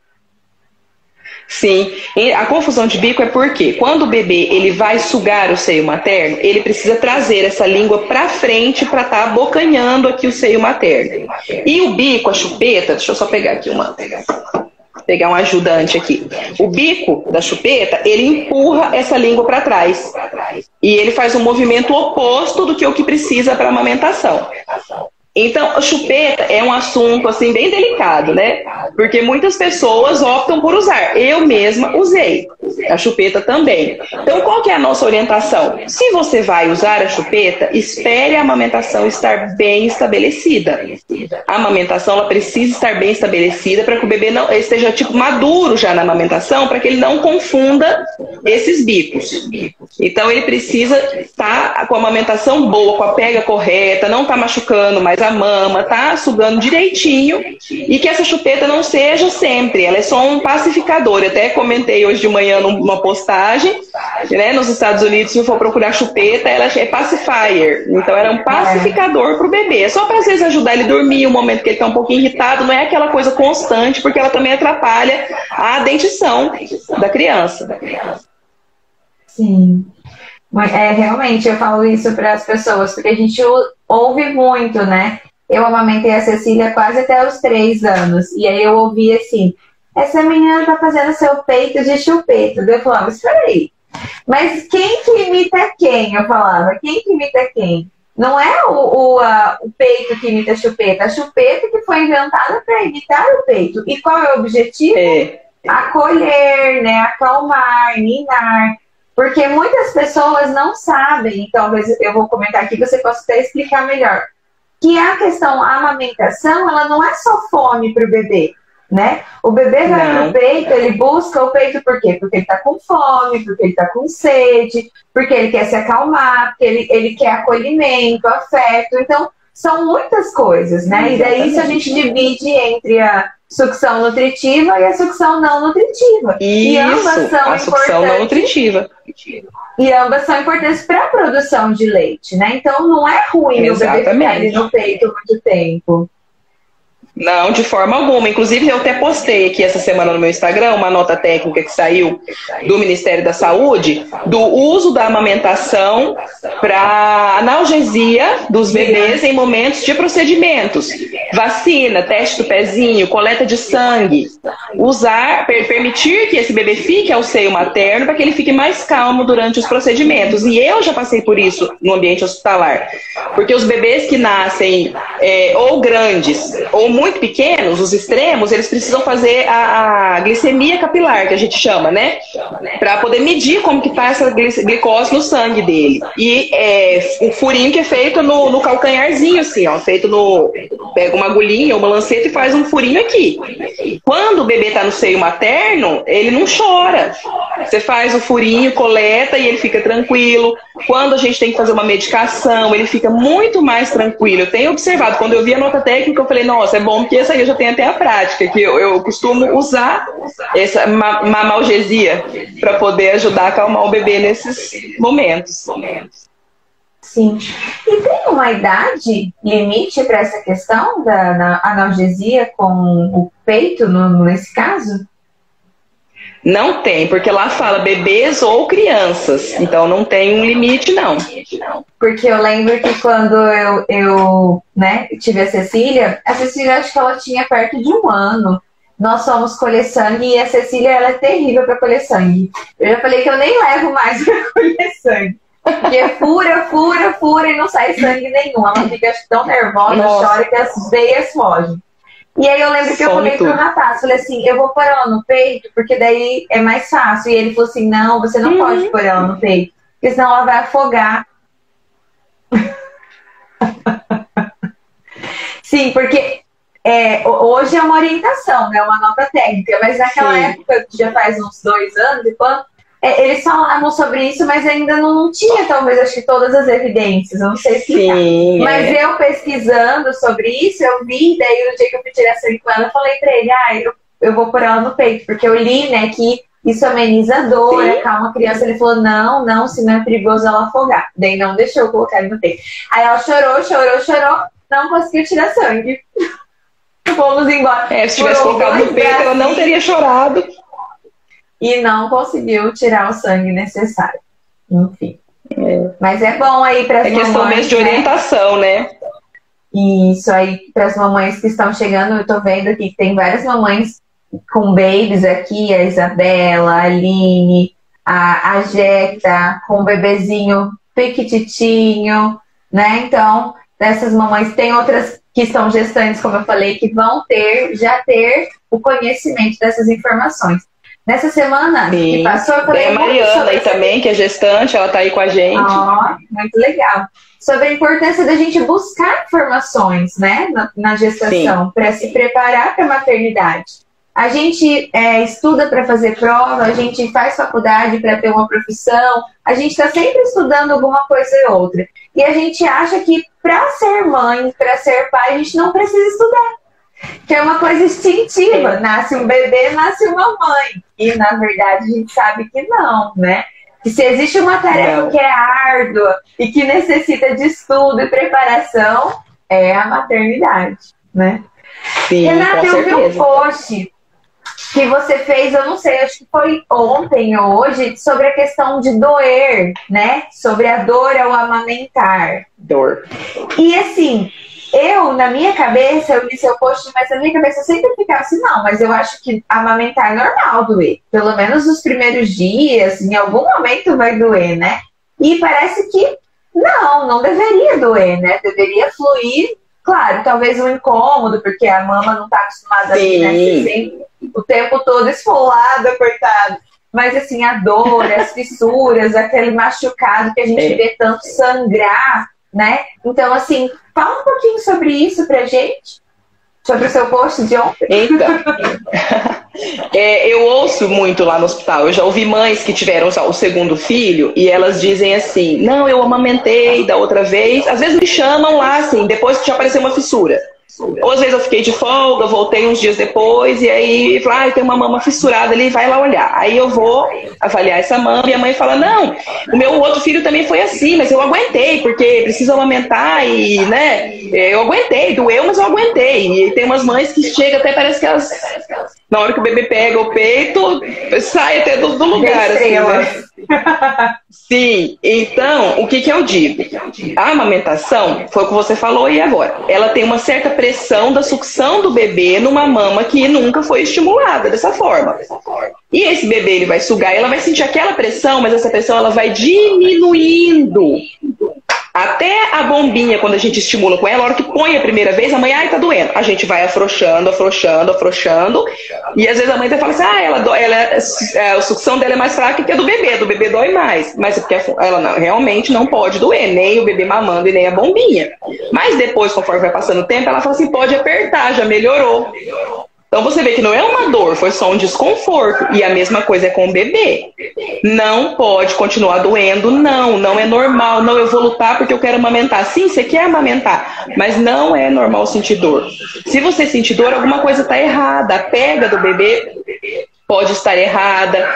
Sim, a confusão de bico é porque quando o bebê ele vai sugar o seio materno, ele precisa trazer essa língua para frente para estar abocanhando aqui o seio materno. E o bico, a chupeta, deixa eu só pegar aqui uma. pegar um ajudante aqui. O bico da chupeta, ele empurra essa língua para trás. E ele faz um movimento oposto do que o que precisa para amamentação. Então, a chupeta é um assunto assim bem delicado, né? Porque muitas pessoas optam por usar. Eu mesma usei a chupeta também. Então, qual que é a nossa orientação? Se você vai usar a chupeta, espere a amamentação estar bem estabelecida. A amamentação ela precisa estar bem estabelecida para que o bebê não esteja tipo maduro já na amamentação, para que ele não confunda esses bicos. Então, ele precisa estar com a amamentação boa, com a pega correta, não tá machucando mais a mama, tá sugando direitinho, e que essa chupeta não seja sempre, ela é só um pacificador. Eu até comentei hoje de manhã numa postagem, né, nos Estados Unidos, se for procurar chupeta, ela é pacifier, então ela é um pacificador pro bebê, é só para às vezes ajudar ele a dormir, um momento que ele tá um pouquinho irritado, não é aquela coisa constante, porque ela também atrapalha a dentição da criança. Sim. Realmente, eu falo isso para as pessoas, porque a gente ouve muito, né? Eu amamentei a Cecília quase até os 3 anos. E aí eu ouvi assim, essa menina tá fazendo seu peito de chupeta. Eu falava, espera aí. Mas quem que imita quem? Eu falava, quem que imita quem? Não é o peito que imita a chupeta. A chupeta que foi inventada para imitar o peito. E qual é o objetivo? Acolher, né? Acalmar, ninar. Porque muitas pessoas não sabem, então talvez eu vou comentar aqui, você possa até explicar melhor, que a questão a amamentação, ela não é só fome para o bebê, né? O bebê vai pro peito, ele busca o peito por quê? Porque ele tá com fome, porque ele tá com sede, porque ele quer se acalmar, porque ele quer acolhimento, afeto. Então, são muitas coisas, né? E daí isso a gente divide entre a sucção nutritiva e a sucção não nutritiva. E ambas são a sucção não nutritiva. E ambas são importantes para a produção de leite, né? Então não é ruim o bebê ficar ali no peito muito tempo. Não, de forma alguma. Inclusive, eu até postei aqui essa semana no meu Instagram uma nota técnica que saiu do Ministério da Saúde do uso da amamentação para analgesia dos bebês em momentos de procedimentos. Vacina, teste do pezinho, coleta de sangue. Permitir que esse bebê fique ao seio materno para que ele fique mais calmo durante os procedimentos. E eu já passei por isso no ambiente hospitalar. Porque os bebês que nascem ou grandes ou muito pequenos, os extremos, eles precisam fazer a glicemia capilar, que a gente chama, né? Para poder medir como que tá essa glicose no sangue dele. E o furinho que é feito no calcanharzinho, assim, ó, pega uma agulhinha, uma lanceta e faz um furinho aqui. Quando o bebê tá no seio materno, ele não chora. Você faz o furinho, coleta e ele fica tranquilo. Quando a gente tem que fazer uma medicação, ele fica muito mais tranquilo. Eu tenho observado, quando eu vi a nota técnica, eu falei, nossa, é bom, porque essa aí eu já tenho até a prática, que eu costumo usar essa mamalgesia para poder ajudar a acalmar o bebê nesses momentos. Sim. E tem uma idade limite para essa questão da analgesia com o peito, nesse caso? Não tem, porque lá fala bebês ou crianças, então não tem um limite, não. Porque eu lembro que quando eu tive a Cecília acho que ela tinha perto de 1 ano. Nós fomos colher sangue e a Cecília, ela é terrível para colher sangue. Eu já falei que eu nem levo mais para colher sangue. Porque fura e não sai sangue nenhum. Ela fica tão nervosa, chora que as veias fogem. E aí eu lembro que eu falei pro Natácio, falei assim, eu vou pôr ela no peito, porque daí é mais fácil. E ele falou assim, não, você não pode pôr ela no peito, porque senão ela vai afogar. Sim, porque hoje é uma orientação, né, uma nota técnica, mas naquela época, que já faz uns 2 anos e quando eles falavam sobre isso, mas ainda não tinha, talvez, acho que todas as evidências, eu não sei explicar. Sim, mas eu pesquisando sobre isso, eu vi, daí no dia que eu fui tirar sangue com ela, eu falei pra ele, eu vou pôr ela no peito, porque eu li, né, que isso ameniza a dor, acalma a criança. Ele falou, não, se não é perigoso ela afogar. Daí não deixou eu colocar ele no peito. Aí ela chorou, não conseguiu tirar sangue. Fomos embora. Se tivesse colocado no peito, ela não teria chorado. E não conseguiu tirar o sangue necessário. Enfim. Mas é bom aí para as mamães. É questão mesmo de orientação, né? Isso aí, para as mamães que estão chegando, eu tô vendo aqui que tem várias mamães com babies aqui, a Isabela, a Aline, a Jeta, com o bebezinho piquititinho, né? Então, dessas mamães, tem outras que são gestantes, como eu falei, que vão já ter o conhecimento dessas informações. Nessa semana que passou, eu falei... Tem a Mariana aí também, que é gestante, ela tá aí com a gente. Muito legal. Sobre a importância da gente buscar informações, né, na gestação, para se preparar para a maternidade. A gente estuda para fazer prova, a gente faz faculdade para ter uma profissão, a gente está sempre estudando alguma coisa e outra. E a gente acha que para ser mãe, para ser pai, a gente não precisa estudar. Que é uma coisa instintiva. Nasce um bebê, nasce uma mãe. E, na verdade, a gente sabe que não, né? Que se existe uma tarefa que é árdua e que necessita de estudo e preparação, é a maternidade, né? Sim, Renata, eu vi um post que você fez, eu não sei, acho que foi ontem ou hoje, sobre a questão de doer, né? Sobre a dor ao amamentar. Dor. E assim, na minha cabeça, eu li seu post, mas na minha cabeça eu sempre ficava assim, não, mas eu acho que amamentar é normal doer. Pelo menos nos primeiros dias, em algum momento vai doer, né? E parece que não deveria doer, né? Deveria fluir, claro, talvez um incômodo, porque a mama não está acostumada a ser sempre o tempo todo esfolada, coitada. Mas assim, a dor, as fissuras, aquele machucado que a gente vê tanto sangrar, né? Então, assim, fala um pouquinho sobre isso pra gente, sobre o seu post de ontem. Então, eu ouço muito lá no hospital, eu já ouvi mães que tiveram o segundo filho e elas dizem assim, não, eu amamentei da outra vez, às vezes me chamam lá assim, depois que já apareceu uma fissura. Ou às vezes eu fiquei de folga, voltei uns dias depois e aí tem uma mama fissurada ali, vai lá olhar. Aí eu vou avaliar essa mama e a mãe fala, não, o meu outro filho também foi assim, mas eu aguentei, porque precisa amamentar e, né, eu aguentei, doeu, mas eu aguentei. E tem umas mães que chegam até, parece que elas, na hora que o bebê pega o peito, sai até do lugar, assim, né? Sim, então, o que eu digo? A amamentação, foi o que você falou e agora, ela tem uma certa pressão da sucção do bebê numa mama que nunca foi estimulada dessa forma. E esse bebê, ele vai sugar e ela vai sentir aquela pressão, mas essa pressão ela vai diminuindo. Até a bombinha, quando a gente estimula com ela, a hora que põe a primeira vez, a mãe, tá doendo. A gente vai afrouxando. E às vezes a mãe até fala assim, a sucção dela é mais fraca que a do bebê dói mais. Mas é porque ela realmente não pode doer, nem o bebê mamando e nem a bombinha. Mas depois, conforme vai passando o tempo, ela fala assim, pode apertar, já melhorou. Então você vê que não é uma dor, foi só um desconforto. E a mesma coisa é com o bebê. Não pode continuar doendo, não é normal. Não, eu vou lutar porque eu quero amamentar. Sim, você quer amamentar, mas não é normal sentir dor. Se você sentir dor, alguma coisa está errada. A pega do bebê pode estar errada.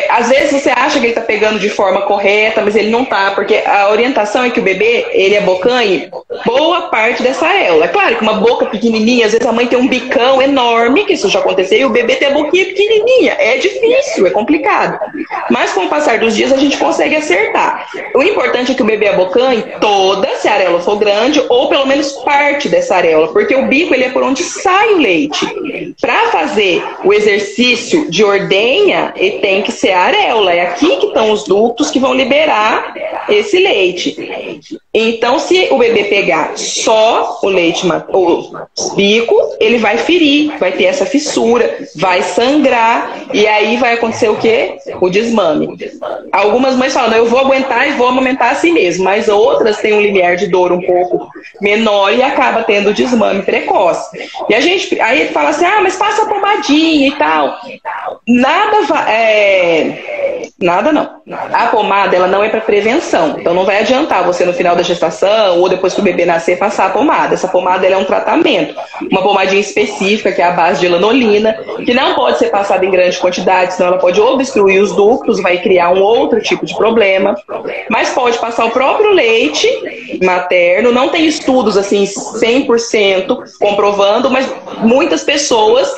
Às vezes você acha que ele está pegando de forma correta, mas ele não está, porque a orientação é que o bebê, ele abocanhe boa parte dessa areola. É claro que uma boca pequenininha, às vezes a mãe tem um bicão enorme, que isso já aconteceu, e o bebê tem a boquinha pequenininha. É difícil, é complicado. Mas com o passar dos dias a gente consegue acertar. O importante é que o bebê abocanhe toda, se a areola for grande, ou pelo menos parte dessa areola, porque o bico ele é por onde sai o leite. Para fazer o exercício de ordenha, ele tem que ser a areola. É aqui que estão os ductos que vão liberar esse leite. Então, se o bebê pegar só o leite, o bico, ele vai ferir, vai ter essa fissura, vai sangrar, e aí vai acontecer o quê? O desmame. Algumas mães falam, eu vou aguentar e vou amamentar assim mesmo, mas outras têm um limiar de dor um pouco menor e acaba tendo desmame precoce. E a gente aí fala assim, mas passa pomadinha e tal. Nada não. A pomada, ela não é para prevenção. Então não vai adiantar você no final da gestação ou depois que o bebê nascer passar a pomada. Essa pomada ela é um tratamento. Uma pomadinha específica que é a base de lanolina, que não pode ser passada em grande quantidade, senão ela pode obstruir os ductos, vai criar um outro tipo de problema. Mas pode passar o próprio leite materno. Não tem estudos assim 100% comprovando, mas muitas pessoas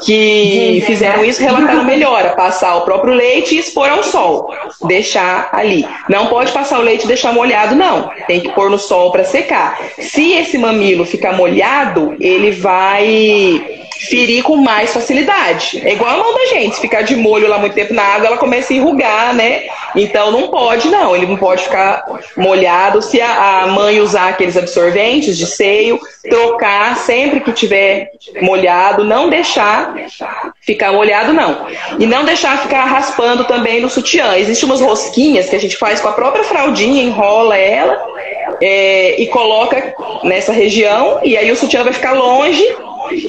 que fizeram isso relataram melhora. Passar o próprio leite e expor ao sol. Deixar ali. Não pode passar o leite e deixar molhado, não. Tem que pôr no sol para secar. Se esse mamilo ficar molhado, ele vai ferir com mais facilidade. É igual a mão da gente, se ficar de molho lá muito tempo na água, ela começa a enrugar, né? Então não pode, não. Ele não pode ficar molhado. Se a mãe usar aqueles absorventes de seio, trocar sempre que tiver molhado, não deixar ficar molhado, não. E não deixar ficar raspando também no sutiã. Existem umas rosquinhas que a gente faz com a própria fraldinha, enrola ela e coloca nessa região, e aí o sutiã vai ficar longe.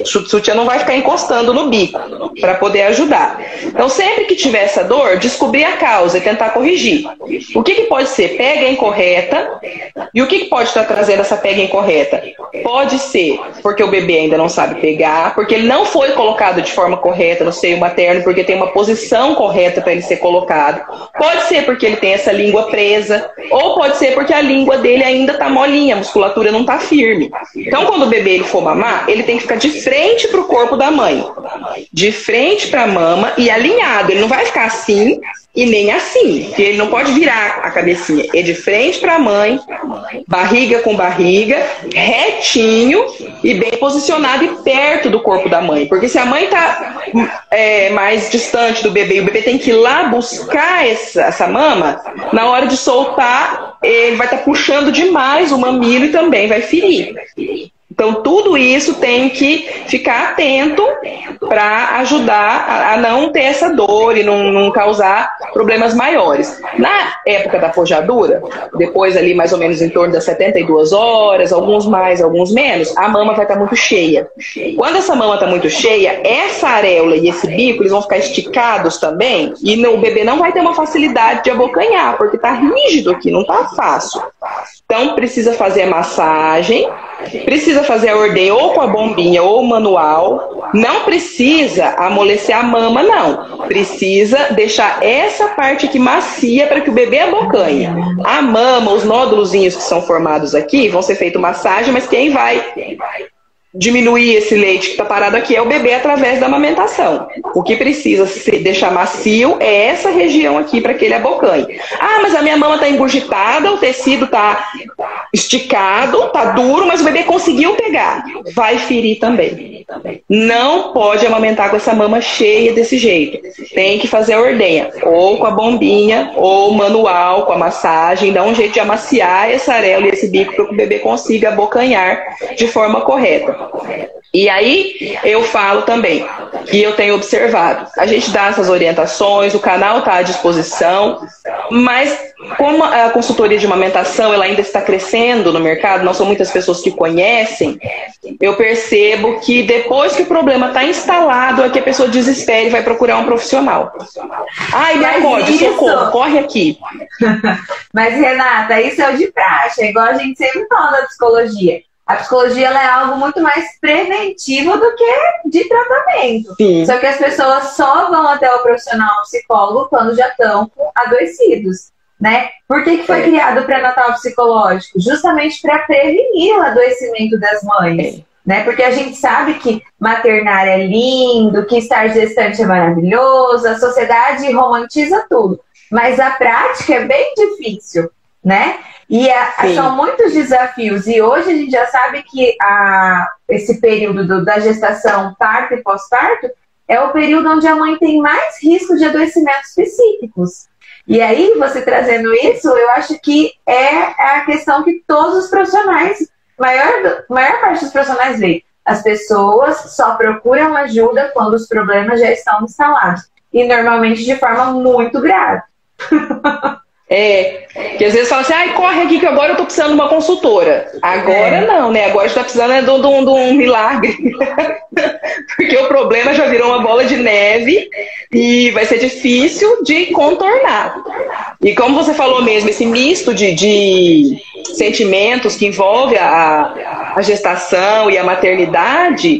O sutiã não vai ficar encostando no bico para poder ajudar. Então, sempre que tiver essa dor, descobrir a causa e tentar corrigir. O que pode ser pega incorreta? E o que pode estar trazendo essa pega incorreta? Pode ser porque o bebê ainda não sabe pegar, porque ele não foi colocado de forma correta no seio materno, porque tem uma posição correta para ele ser colocado. Pode ser porque ele tem essa língua presa, ou pode ser porque a língua dele ainda está molinha, a musculatura não está firme. Então, quando o bebê ele for mamar, ele tem que ficar de frente para o corpo da mãe, de frente para a mama e alinhado. Ele não vai ficar assim e nem assim, porque ele não pode virar a cabecinha. É de frente para a mãe, barriga com barriga, retinho e bem posicionado e perto do corpo da mãe. Porque se a mãe está mais distante do bebê e o bebê tem que ir lá buscar essa mama, na hora de soltar, ele vai estar puxando demais o mamilo e também vai ferir. Então, tudo isso tem que ficar atento para ajudar a não ter essa dor e não causar problemas maiores. Na época da pojadura, depois ali mais ou menos em torno das 72 horas, alguns mais, alguns menos, a mama vai estar muito cheia. Quando essa mama está muito cheia, essa areola e esse bico eles vão ficar esticados também e o bebê não vai ter uma facilidade de abocanhar, porque está rígido aqui, não está fácil. Então, precisa fazer a massagem, precisa fazer a ordenha ou com a bombinha ou manual. Não precisa amolecer a mama, não. Precisa deixar essa parte aqui macia para que o bebê abocanhe. A mama, os nódulozinhos que são formados aqui, vão ser feito massagem, mas quem vai diminuir esse leite que está parado aqui é o bebê através da amamentação. O que precisa se deixar macio é essa região aqui para que ele abocanhe. Ah, mas a minha mama está engurgitada, o tecido está esticado, está duro, mas o bebê conseguiu pegar. Vai ferir também. Não pode amamentar com essa mama cheia desse jeito. Tem que fazer a ordenha, ou com a bombinha, ou manual, com a massagem, dá um jeito de amaciar essa areola e esse bico para que o bebê consiga abocanhar de forma correta. E aí eu falo também, que eu tenho observado, a gente dá essas orientações, o canal está à disposição, mas como a consultoria de amamentação ela ainda está crescendo no mercado, não são muitas pessoas que conhecem, eu percebo que depois que o problema está instalado é que a pessoa desespera e vai procurar um profissional. Ai, me acorde, socorro, corre aqui. Mas Renata, isso é o de praxe, é igual a gente sempre fala da psicologia. A psicologia ela é algo muito mais preventivo do que de tratamento. Sim. Só que as pessoas só vão até o profissional psicólogo quando já estão adoecidos, né? Por que foi criado o pré-natal psicológico? Justamente para prevenir o adoecimento das mães. Né? Porque a gente sabe que maternar é lindo, que estar gestante é maravilhoso, a sociedade romantiza tudo. Mas a prática é bem difícil, né? E são muitos desafios. E hoje a gente já sabe que esse período da gestação, parto e pós-parto, é o período onde a mãe tem mais risco de adoecimentos psíquicos. E aí, você trazendo isso, eu acho que é a questão que todos os profissionais, maior parte dos profissionais veem. As pessoas só procuram ajuda quando os problemas já estão instalados. E normalmente de forma muito grave. Que às vezes fala assim, corre aqui que agora eu tô precisando de uma consultora. Agora não, né? Agora a gente tá precisando de um milagre. Porque o problema já virou uma bola de neve e vai ser difícil de contornar. E como você falou mesmo, esse misto de sentimentos que envolve a gestação e a maternidade,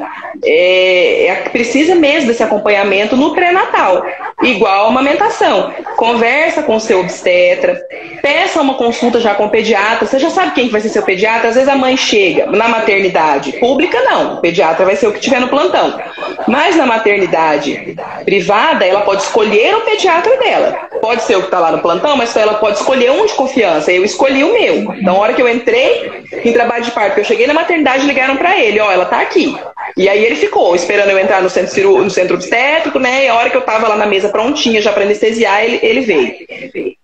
precisa mesmo desse acompanhamento no pré-natal, igual a amamentação. Conversa com o seu obstetra, peça uma consulta já com o pediatra. Você já sabe quem vai ser seu pediatra? Às vezes a mãe chega na maternidade pública, não, o pediatra vai ser o que tiver no plantão. Mas na maternidade privada, ela pode escolher o pediatra dela. Pode ser o que está lá no plantão, mas ela pode escolher um de confiança. Eu escolhi o meu. Então, na hora que eu entrei em trabalho de parto, que eu cheguei na maternidade, ligaram para ele, ela tá aqui. E aí ele ficou esperando eu entrar no centro obstétrico, né? E a hora que eu tava lá na mesa prontinha já para anestesiar, ele veio.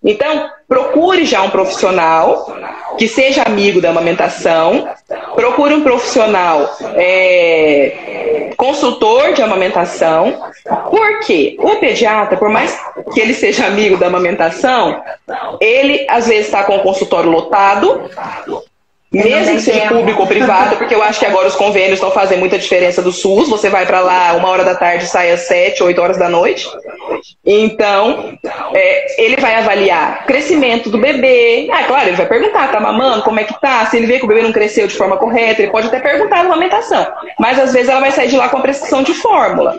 Então, procure já um profissional que seja amigo da amamentação, procure um profissional consultor de amamentação. Por quê? O pediatra, por mais que ele seja amigo da amamentação, ele às vezes está com o consultório lotado, mesmo que seja público ou privado, porque eu acho que agora os convênios estão fazendo muita diferença do SUS. Você vai para lá 1h da tarde e sai às 7, 8 horas da noite. Então, ele vai avaliar o crescimento do bebê. Claro, ele vai perguntar, tá mamando? Como é que tá? Se ele vê que o bebê não cresceu de forma correta, ele pode até perguntar na amamentação. Mas às vezes ela vai sair de lá com a prescrição de fórmula.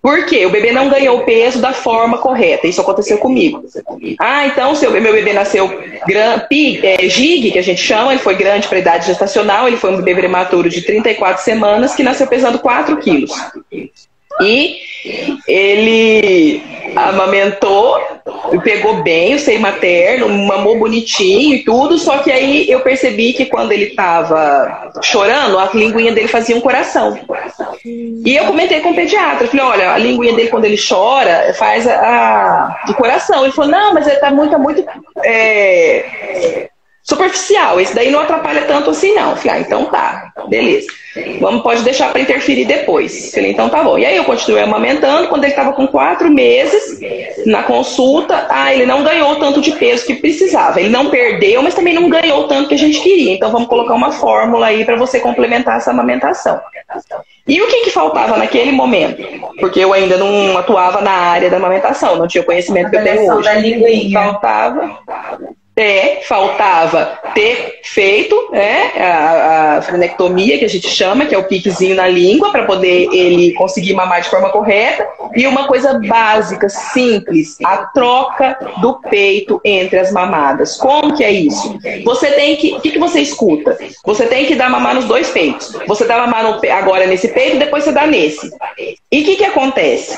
Por quê? O bebê não ganhou o peso da forma correta. Isso aconteceu comigo. Então meu bebê nasceu GIG, que a gente chama, ele foi grande para a idade gestacional, ele foi um bebê prematuro de 34 semanas que nasceu pesando 4 quilos. E ele amamentou, pegou bem o seio materno, mamou bonitinho e tudo, só que aí eu percebi que quando ele estava chorando, a linguinha dele fazia um coração. E eu comentei com o pediatra, falei, olha, a linguinha dele quando ele chora faz o coração. Ele falou, não, mas ele tá muito superficial, esse daí não atrapalha tanto assim não. Eu falei, então tá, beleza. Pode deixar para interferir depois. Eu falei, então tá bom. E aí eu continuei amamentando, quando ele estava com 4 meses, na consulta, ele não ganhou tanto de peso que precisava. Ele não perdeu, mas também não ganhou tanto que a gente queria. Então vamos colocar uma fórmula aí para você complementar essa amamentação. E o que faltava naquele momento? Porque eu ainda não atuava na área da amamentação, não tinha o conhecimento que eu tenho hoje. Da linguinha. Faltava ter feito a frenectomia, que a gente chama, que é o piquezinho na língua, para poder ele conseguir mamar de forma correta. E uma coisa básica, simples, a troca do peito entre as mamadas. Como que é isso? Você tem que... O que você escuta? Você tem que dar mamar nos 2 peitos. Você dá mamar agora nesse peito, depois você dá nesse. E o que acontece?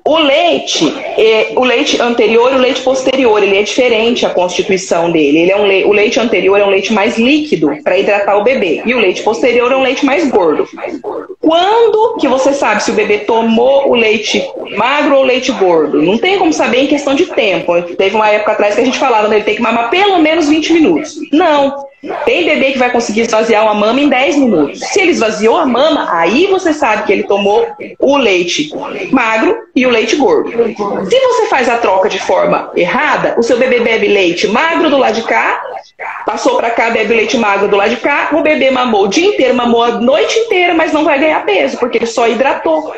O leite anterior e o leite posterior, ele é diferente a constituição dele. O leite anterior é um leite mais líquido para hidratar o bebê. E o leite posterior é um leite mais gordo. Quando que você sabe se o bebê tomou o leite magro ou leite gordo? Não tem como saber em questão de tempo. Teve uma época atrás que a gente falava que ele tem que mamar pelo menos 20 minutos. Não. Tem bebê que vai conseguir esvaziar uma mama em 10 minutos. Se ele esvaziou a mama, aí você sabe que ele tomou o leite magro e o leite gordo. Se você faz a troca de forma errada, o seu bebê bebe leite magro do lado de cá, passou para cá, bebe leite magro do lado de cá, o bebê mamou o dia inteiro, mamou a noite inteira, mas não vai ganhar peso, porque ele só hidratou.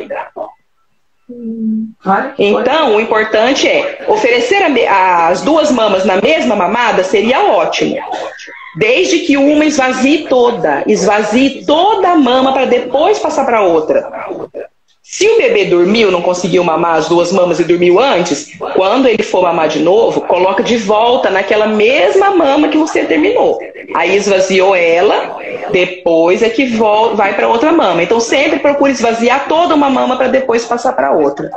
Então, o importante é oferecer as 2 mamas na mesma mamada, seria ótimo. Desde que uma esvazie toda a mama para depois passar para outra. Se o bebê dormiu, não conseguiu mamar as 2 mamas e dormiu antes, quando ele for mamar de novo, coloca de volta naquela mesma mama que você terminou. Aí esvaziou ela, depois é que vai para outra mama. Então sempre procure esvaziar toda uma mama para depois passar para outra.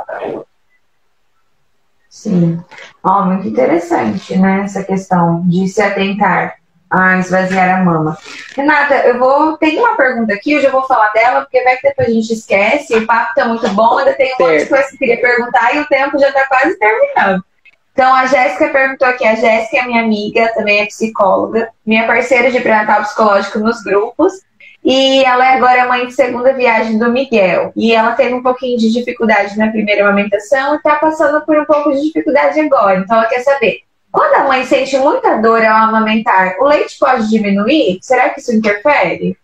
Sim. Muito interessante, né? Essa questão de se atentar a esvaziar a mama. Renata, tem uma pergunta aqui, eu já vou falar dela, porque vai que depois a gente esquece, o papo tá muito bom, ainda tem um monte de coisa que eu queria perguntar e o tempo já tá quase terminando. Então, a Jéssica perguntou aqui, a Jéssica é minha amiga, também é psicóloga, minha parceira de pré-natal psicológico nos grupos, e ela agora é mãe de segunda viagem do Miguel, e ela teve um pouquinho de dificuldade na primeira amamentação e tá passando por um pouco de dificuldade agora, então ela quer saber, quando a mãe sente muita dor ao amamentar, o leite pode diminuir? Será que isso interfere?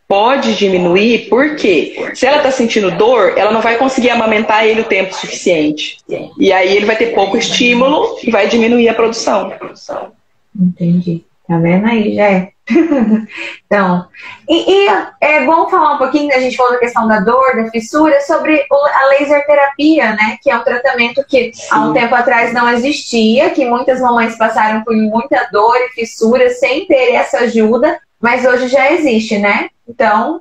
Pode diminuir, porque se ela está sentindo dor, ela não vai conseguir amamentar ele o tempo suficiente. E aí ele vai ter pouco estímulo e vai diminuir a produção. Entendi. Tá vendo aí, já é. Então, e é bom falar um pouquinho, a gente falou da questão da dor, da fissura, sobre a laser terapia, né? Que é um tratamento que há um tempo atrás não existia, que muitas mamães passaram por muita dor e fissura sem ter essa ajuda, mas hoje já existe, né? Então...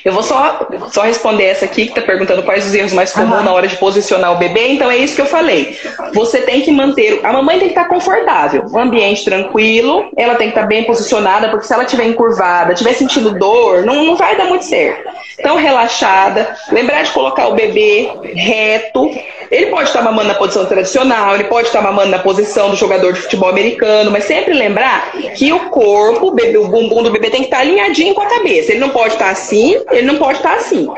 Eu vou só responder essa aqui, que está perguntando quais os erros mais comuns na hora de posicionar o bebê. Então é isso que eu falei. Você tem que manter... A mamãe tem que estar confortável, um ambiente tranquilo, ela tem que estar bem posicionada, porque se ela estiver encurvada, estiver sentindo dor, não vai dar muito certo. Então, relaxada, lembrar de colocar o bebê reto. Ele pode estar mamando na posição tradicional, ele pode estar mamando na posição do jogador de futebol americano, mas sempre lembrar que o corpo, o bumbum do bebê tem que estar alinhadinho com a cabeça. Ele não pode estar assim, ele não pode estar assim.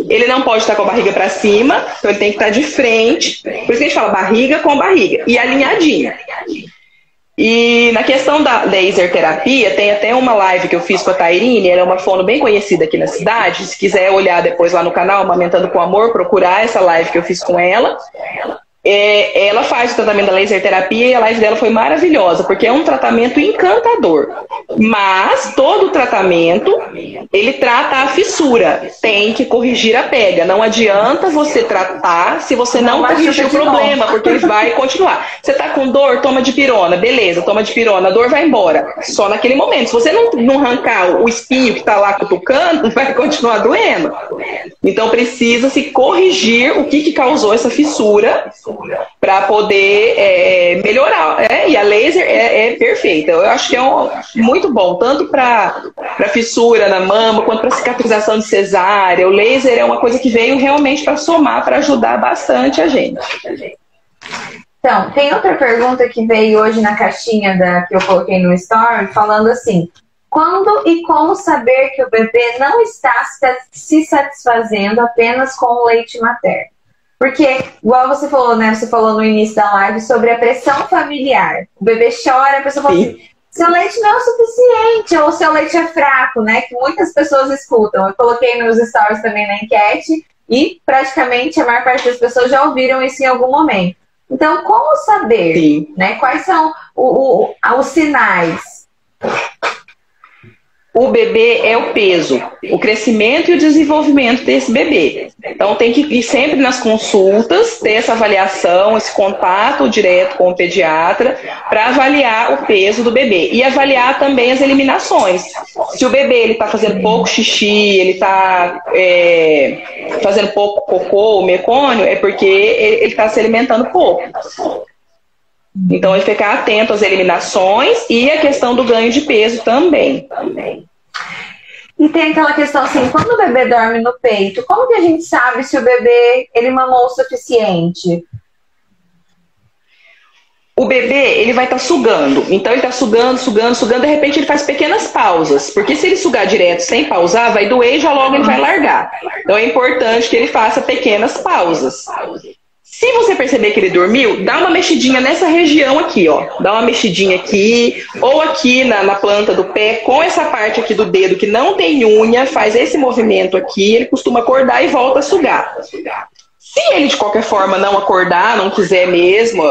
Ele não pode estar com a barriga para cima, então ele tem que estar de frente. Por isso que a gente fala barriga com barriga. E alinhadinho. E na questão da laser terapia, tem até uma live que eu fiz com a Tairine, ela é uma fono bem conhecida aqui na cidade. Se quiser olhar depois lá no canal, Amamentando com Amor, procurar essa live que eu fiz com ela. Ela faz o tratamento da laser terapia e a live dela foi maravilhosa, porque é um tratamento encantador. Mas todo o tratamento, ele trata a fissura. Tem que corrigir a pega. Não adianta você tratar se você não corrigir o problema, porque ele vai continuar. Você tá com dor, toma dipirona. Beleza, toma dipirona, a dor vai embora. Só naquele momento. Se você não arrancar o espinho que tá lá cutucando, vai continuar doendo. Então precisa se corrigir o que causou essa fissura para poder melhorar. E a laser é perfeita. Eu acho que é muito bom, tanto para fissura na mama, quanto para cicatrização de cesárea. O laser é uma coisa que veio realmente para somar, para ajudar bastante a gente. Então, tem outra pergunta que veio hoje na caixinha que eu coloquei no story, falando assim: quando e como saber que o bebê não está se satisfazendo apenas com o leite materno? Porque, igual você falou, né? Você falou no início da live sobre a pressão familiar. O bebê chora, a pessoa fala assim: seu leite não é o suficiente, ou seu leite é fraco, né? Que muitas pessoas escutam. Eu coloquei nos stories também na enquete e praticamente a maior parte das pessoas já ouviram isso em algum momento. Então, como saber, né? Quais são os sinais? O bebê é o peso, o crescimento e o desenvolvimento desse bebê. Então tem que ir sempre nas consultas, ter essa avaliação, esse contato direto com o pediatra para avaliar o peso do bebê e avaliar também as eliminações. Se o bebê está fazendo pouco xixi, ele está fazendo pouco cocô ou mecônio, é porque ele está se alimentando pouco. Então, é ficar atento às eliminações e a questão do ganho de peso também. E tem aquela questão assim, quando o bebê dorme no peito, como que a gente sabe se o bebê ele mamou o suficiente? O bebê, ele vai estar sugando. Então, ele está sugando, de repente ele faz pequenas pausas. Porque se ele sugar direto sem pausar, vai doer e já logo ele vai largar. Então, é importante que ele faça pequenas pausas. Se você perceber que ele dormiu, dá uma mexidinha nessa região aqui, ó. Dá uma mexidinha aqui, ou aqui na planta do pé, com essa parte aqui do dedo que não tem unha, faz esse movimento aqui, ele costuma acordar e volta a sugar. Se ele, de qualquer forma, não acordar, não quiser mesmo,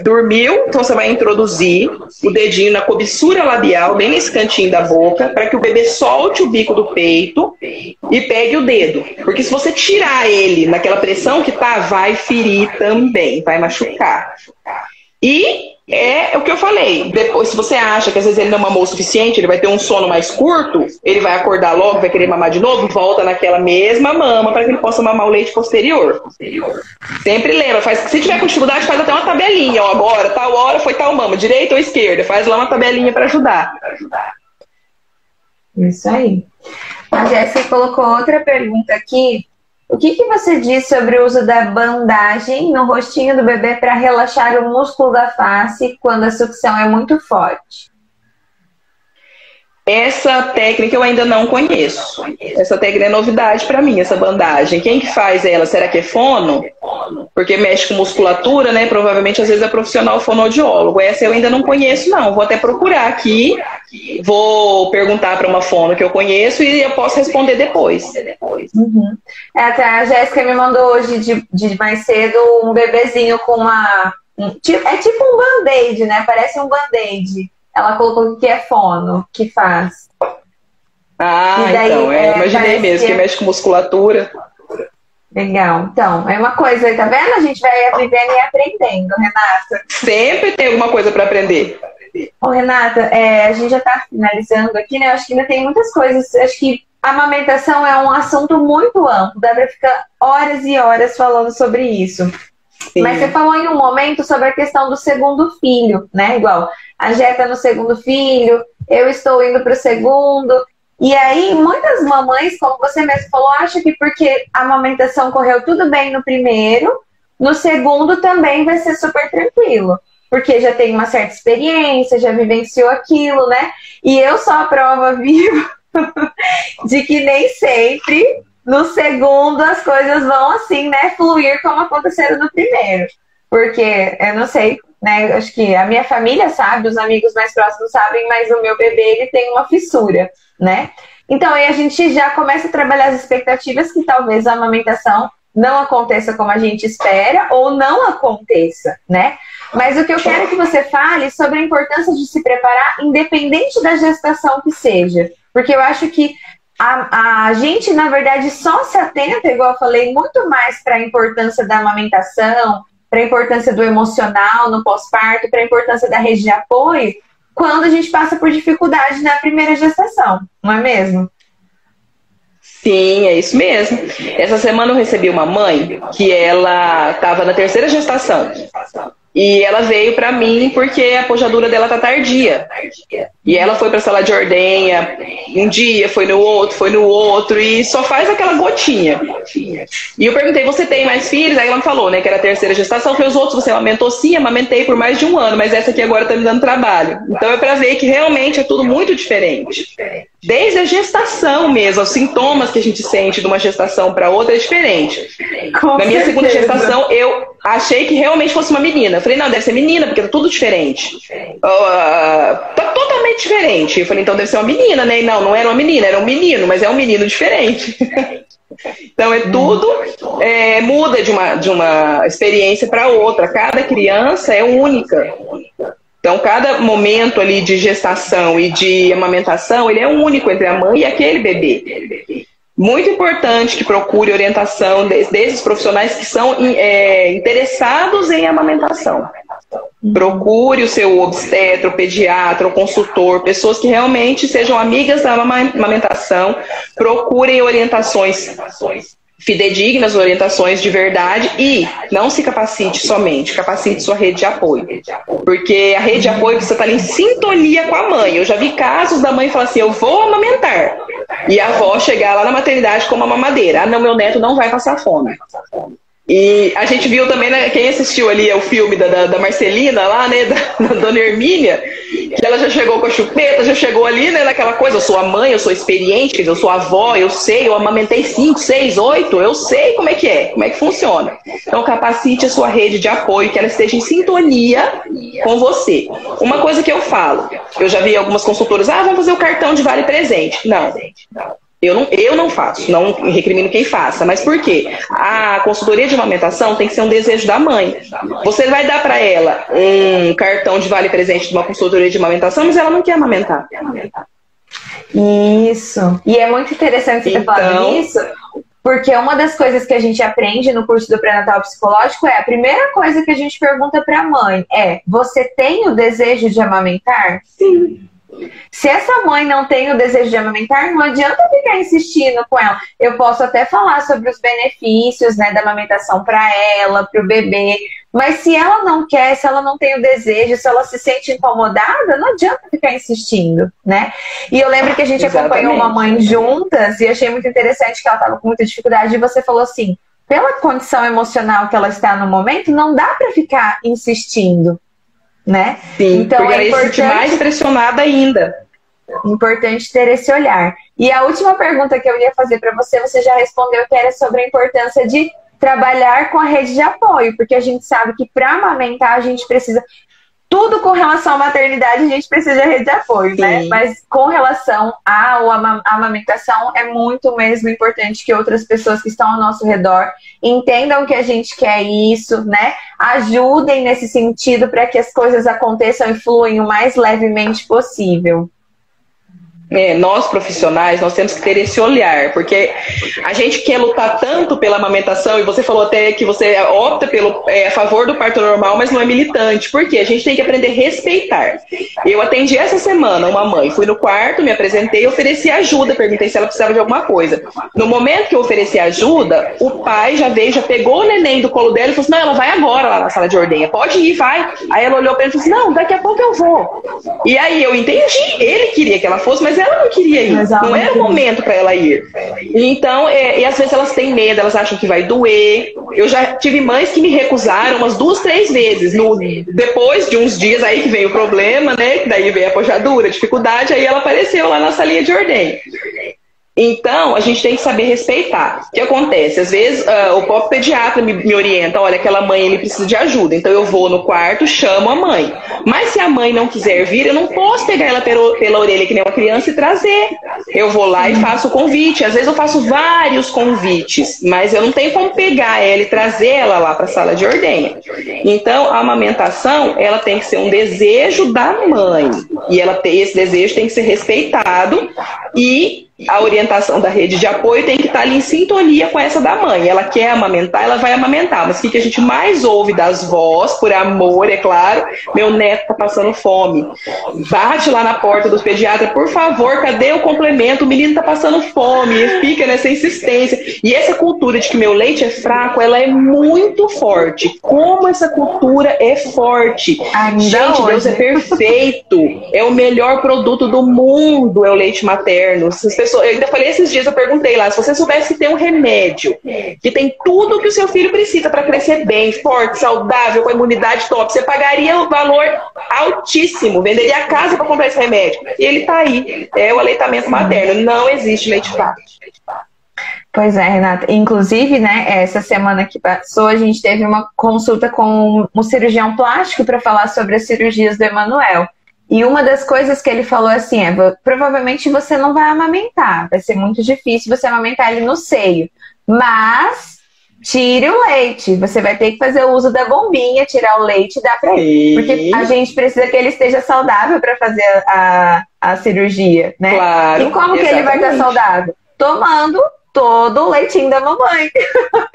dormiu, então você vai introduzir o dedinho na cobiçura labial, bem nesse cantinho da boca, para que o bebê solte o bico do peito e pegue o dedo. Porque se você tirar ele naquela pressão que tá, vai ferir também, vai machucar. E é o que eu falei, depois, se você acha que às vezes ele não mamou o suficiente, ele vai ter um sono mais curto, ele vai acordar logo, vai querer mamar de novo, volta naquela mesma mama para que ele possa mamar o leite posterior. Sempre lembra, se tiver com dificuldade, faz até uma tabelinha, ó, agora, tal hora foi tal mama, direita ou esquerda, faz lá uma tabelinha para ajudar. Isso aí. A Jéssica colocou outra pergunta aqui. O que você diz sobre o uso da bandagem no rostinho do bebê para relaxar o músculo da face quando a sucção é muito forte? Essa técnica eu ainda não conheço. Essa técnica é novidade para mim, essa bandagem. Quem que faz ela? Será que é fono? Porque mexe com musculatura, né? Provavelmente, às vezes, é profissional fonoaudiólogo. Essa eu ainda não conheço, não. Vou até procurar aqui. Vou perguntar para uma fono que eu conheço e eu posso responder depois. Uhum. Até a Jéssica me mandou hoje, de mais cedo, um bebezinho com uma... É tipo um band-aid, né? Parece um band-aid. Ela colocou que é fono, que faz. Daí, então, imaginei mesmo, que mexe com musculatura. Legal. Então, é uma coisa, tá vendo? A gente vai vivendo e aprendendo, Renata. Sempre tem alguma coisa para aprender. Ô, Renata, a gente já tá finalizando aqui, né? Acho que ainda tem muitas coisas. Acho que a amamentação é um assunto muito amplo, dá para ficar horas e horas falando sobre isso. Sim. Mas você falou em um momento sobre a questão do segundo filho, né? Igual, a Jé tá no segundo filho, eu estou indo para o segundo. E aí, muitas mamães, como você mesmo falou, acham que porque a amamentação correu tudo bem no primeiro, no segundo também vai ser super tranquilo. Porque já tem uma certa experiência, já vivenciou aquilo, né? E eu sou a prova viva de que nem sempre no segundo as coisas vão assim, né, fluir como aconteceram no primeiro. Porque, eu não sei, né, acho que a minha família sabe, os amigos mais próximos sabem, mas o meu bebê, ele tem uma fissura, né? Então aí a gente já começa a trabalhar as expectativas que talvez a amamentação não aconteça como a gente espera ou não aconteça, né? Mas o que eu quero é que você fale sobre a importância de se preparar independente da gestação que seja. Porque eu acho que a gente, na verdade, só se atenta, igual eu falei, muito mais para a importância da amamentação, para a importância do emocional no pós-parto, para a importância da rede de apoio, quando a gente passa por dificuldade na primeira gestação, não é mesmo? Sim, é isso mesmo. Essa semana eu recebi uma mãe que ela estava na terceira gestação. E ela veio pra mim porque a pojadura dela tá tardia. E ela foi pra sala de ordenha, um dia, foi no outro, e só faz aquela gotinha. E eu perguntei, você tem mais filhos? Aí ela me falou, né, que era a terceira gestação. Foi os outros, você amamentou? Sim, amamentei por mais de 1 ano, mas essa aqui agora tá me dando trabalho. Então é pra ver que realmente é tudo muito diferente. Desde a gestação mesmo, os sintomas que a gente sente de uma gestação para outra é diferente. Na minha segunda gestação, eu achei que realmente fosse uma menina. Eu falei, não, deve ser menina, porque tá tudo diferente. Tá totalmente diferente. Eu falei, então deve ser uma menina, né? E não era uma menina, era um menino, mas é um menino diferente. Então é tudo, muda de uma experiência para outra. Cada criança é única. Então, cada momento ali de gestação e de amamentação, ele é único entre a mãe e aquele bebê. Muito importante que procure orientação desses profissionais que são interessados em amamentação. Procure o seu obstetra, o pediatra, o consultor, pessoas que realmente sejam amigas da amamentação. Procurem orientações fidedignas, orientações de verdade, e não se capacite somente, capacite sua rede de apoio. Porque a rede de apoio você está ali em sintonia com a mãe. Eu já vi casos da mãe falar assim, eu vou amamentar. E a avó chegar lá na maternidade com uma mamadeira. Ah, não, meu neto não vai passar fome. E a gente viu também, né, quem assistiu ali o filme da Marcelina lá, né, da Dona Hermínia, que ela já chegou com a chupeta, já chegou ali, né, naquela coisa, eu sou a mãe, eu sou experiente, quer dizer, eu sou a avó, eu sei, eu amamentei 5, 6, 8, eu sei como é, como é que funciona. Então capacite a sua rede de apoio, que ela esteja em sintonia com você. Uma coisa que eu falo, eu já vi algumas consultoras, vamos fazer o cartão de vale presente. Não. Eu não faço, não recrimino quem faça, mas por quê? A consultoria de amamentação tem que ser um desejo da mãe. Você vai dar para ela um cartão de vale presente de uma consultoria de amamentação, mas ela não quer amamentar. Isso. E é muito interessante você ter falado nisso, porque uma das coisas que a gente aprende no curso do pré-natal psicológico é a primeira coisa que a gente pergunta para a mãe você tem o desejo de amamentar? Sim. Se essa mãe não tem o desejo de amamentar, não adianta ficar insistindo com ela. Eu posso até falar sobre os benefícios, né, da amamentação para ela, para o bebê, mas se ela não quer, se ela não tem o desejo, se ela se sente incomodada, não adianta ficar insistindo, né? E eu lembro que a gente acompanhou uma mãe juntas e achei muito interessante que ela estava com muita dificuldade e você falou assim, pela condição emocional que ela está no momento, não dá para ficar insistindo, né? Sim, então porque ela ia se sentir mais pressionada ainda. Importante ter esse olhar. E a última pergunta que eu ia fazer para você, você já respondeu, que era sobre a importância de trabalhar com a rede de apoio, porque a gente sabe que para amamentar a gente precisa, tudo com relação à maternidade a gente precisa de rede de apoio, né? Mas com relação à amamentação é muito mesmo importante que outras pessoas que estão ao nosso redor entendam que a gente quer isso, né? Ajudem nesse sentido para que as coisas aconteçam e fluem o mais levemente possível. nós profissionais, nós temos que ter esse olhar, porque a gente quer lutar tanto pela amamentação, e você falou até que você opta a favor do parto normal, mas não é militante. Por quê? A gente tem que aprender a respeitar. Eu atendi essa semana uma mãe, fui no quarto, me apresentei, ofereci ajuda, perguntei se ela precisava de alguma coisa. No momento que eu ofereci ajuda, o pai já veio, já pegou o neném do colo dela e falou assim, não, ela vai agora lá na sala de ordenha, pode ir, vai. Aí ela olhou para ele e falou assim, não, daqui a pouco eu vou. E aí eu entendi, ele queria que ela fosse, mas ela não queria ir, não era o momento para ela ir. Então, e às vezes elas têm medo, elas acham que vai doer. Eu já tive mães que me recusaram umas 2, 3 vezes. Depois de uns dias aí que veio o problema, né? Daí veio a pojadura, a dificuldade, aí ela apareceu lá na salinha de ordenha. Então, a gente tem que saber respeitar. O que acontece? Às vezes, o próprio pediatra me orienta, olha, aquela mãe, ele precisa de ajuda. Então, eu vou no quarto, chamo a mãe. Mas se a mãe não quiser vir, eu não posso pegar ela pela orelha, que nem uma criança, e trazer. Eu vou lá e faço o convite. Às vezes, eu faço vários convites, mas eu não tenho como pegar ela e trazer ela lá para a sala de ordenha. Então, a amamentação, ela tem que ser um desejo da mãe. E esse desejo tem que ser respeitado e a orientação da rede de apoio tem que estar ali em sintonia com essa da mãe. Ela quer amamentar, ela vai amamentar. Mas o que a gente mais ouve das vós, por amor, é claro, meu neto tá passando fome. Bate lá na porta dos pediatras, por favor, cadê o complemento? O menino tá passando fome. E fica nessa insistência. E essa cultura de que meu leite é fraco, ela é muito forte. Como essa cultura é forte. Gente, Deus é perfeito. É o melhor produto do mundo, é o leite materno. Eu ainda falei esses dias, eu perguntei lá, se você soubesse que tem um remédio que tem tudo que o seu filho precisa para crescer bem, forte, saudável, com a imunidade top, você pagaria um valor altíssimo, venderia a casa para comprar esse remédio. E ele tá aí, é o aleitamento materno, não existe leite fraco. Pois é, Renata. Inclusive, né, essa semana que passou, a gente teve uma consulta com um cirurgião plástico para falar sobre as cirurgias do Emanuel. E uma das coisas que ele falou assim provavelmente você não vai amamentar, vai ser muito difícil você amamentar ele no seio, mas tire o leite, você vai ter que fazer o uso da bombinha, tirar o leite e dar para ele, porque a gente precisa que ele esteja saudável para fazer a cirurgia, né? Claro, e como que ele vai estar saudável? Tomando todo o leitinho da mamãe.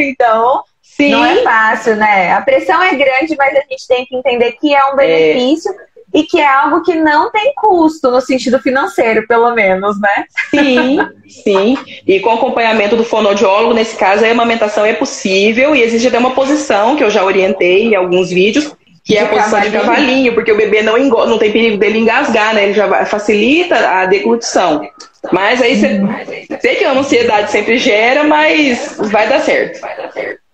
Então, sim, não é fácil, né? A pressão é grande, mas a gente tem que entender que é um benefício e que é algo que não tem custo, no sentido financeiro, pelo menos, né? Sim, sim. E com acompanhamento do fonoaudiólogo, nesse caso, a amamentação é possível e existe até uma posição que eu já orientei em alguns vídeos, que é a posição de cavalinho, porque o bebê não tem perigo dele engasgar, né? Ele já facilita a deglutição. Mas aí sei que a ansiedade sempre gera, mas vai dar certo.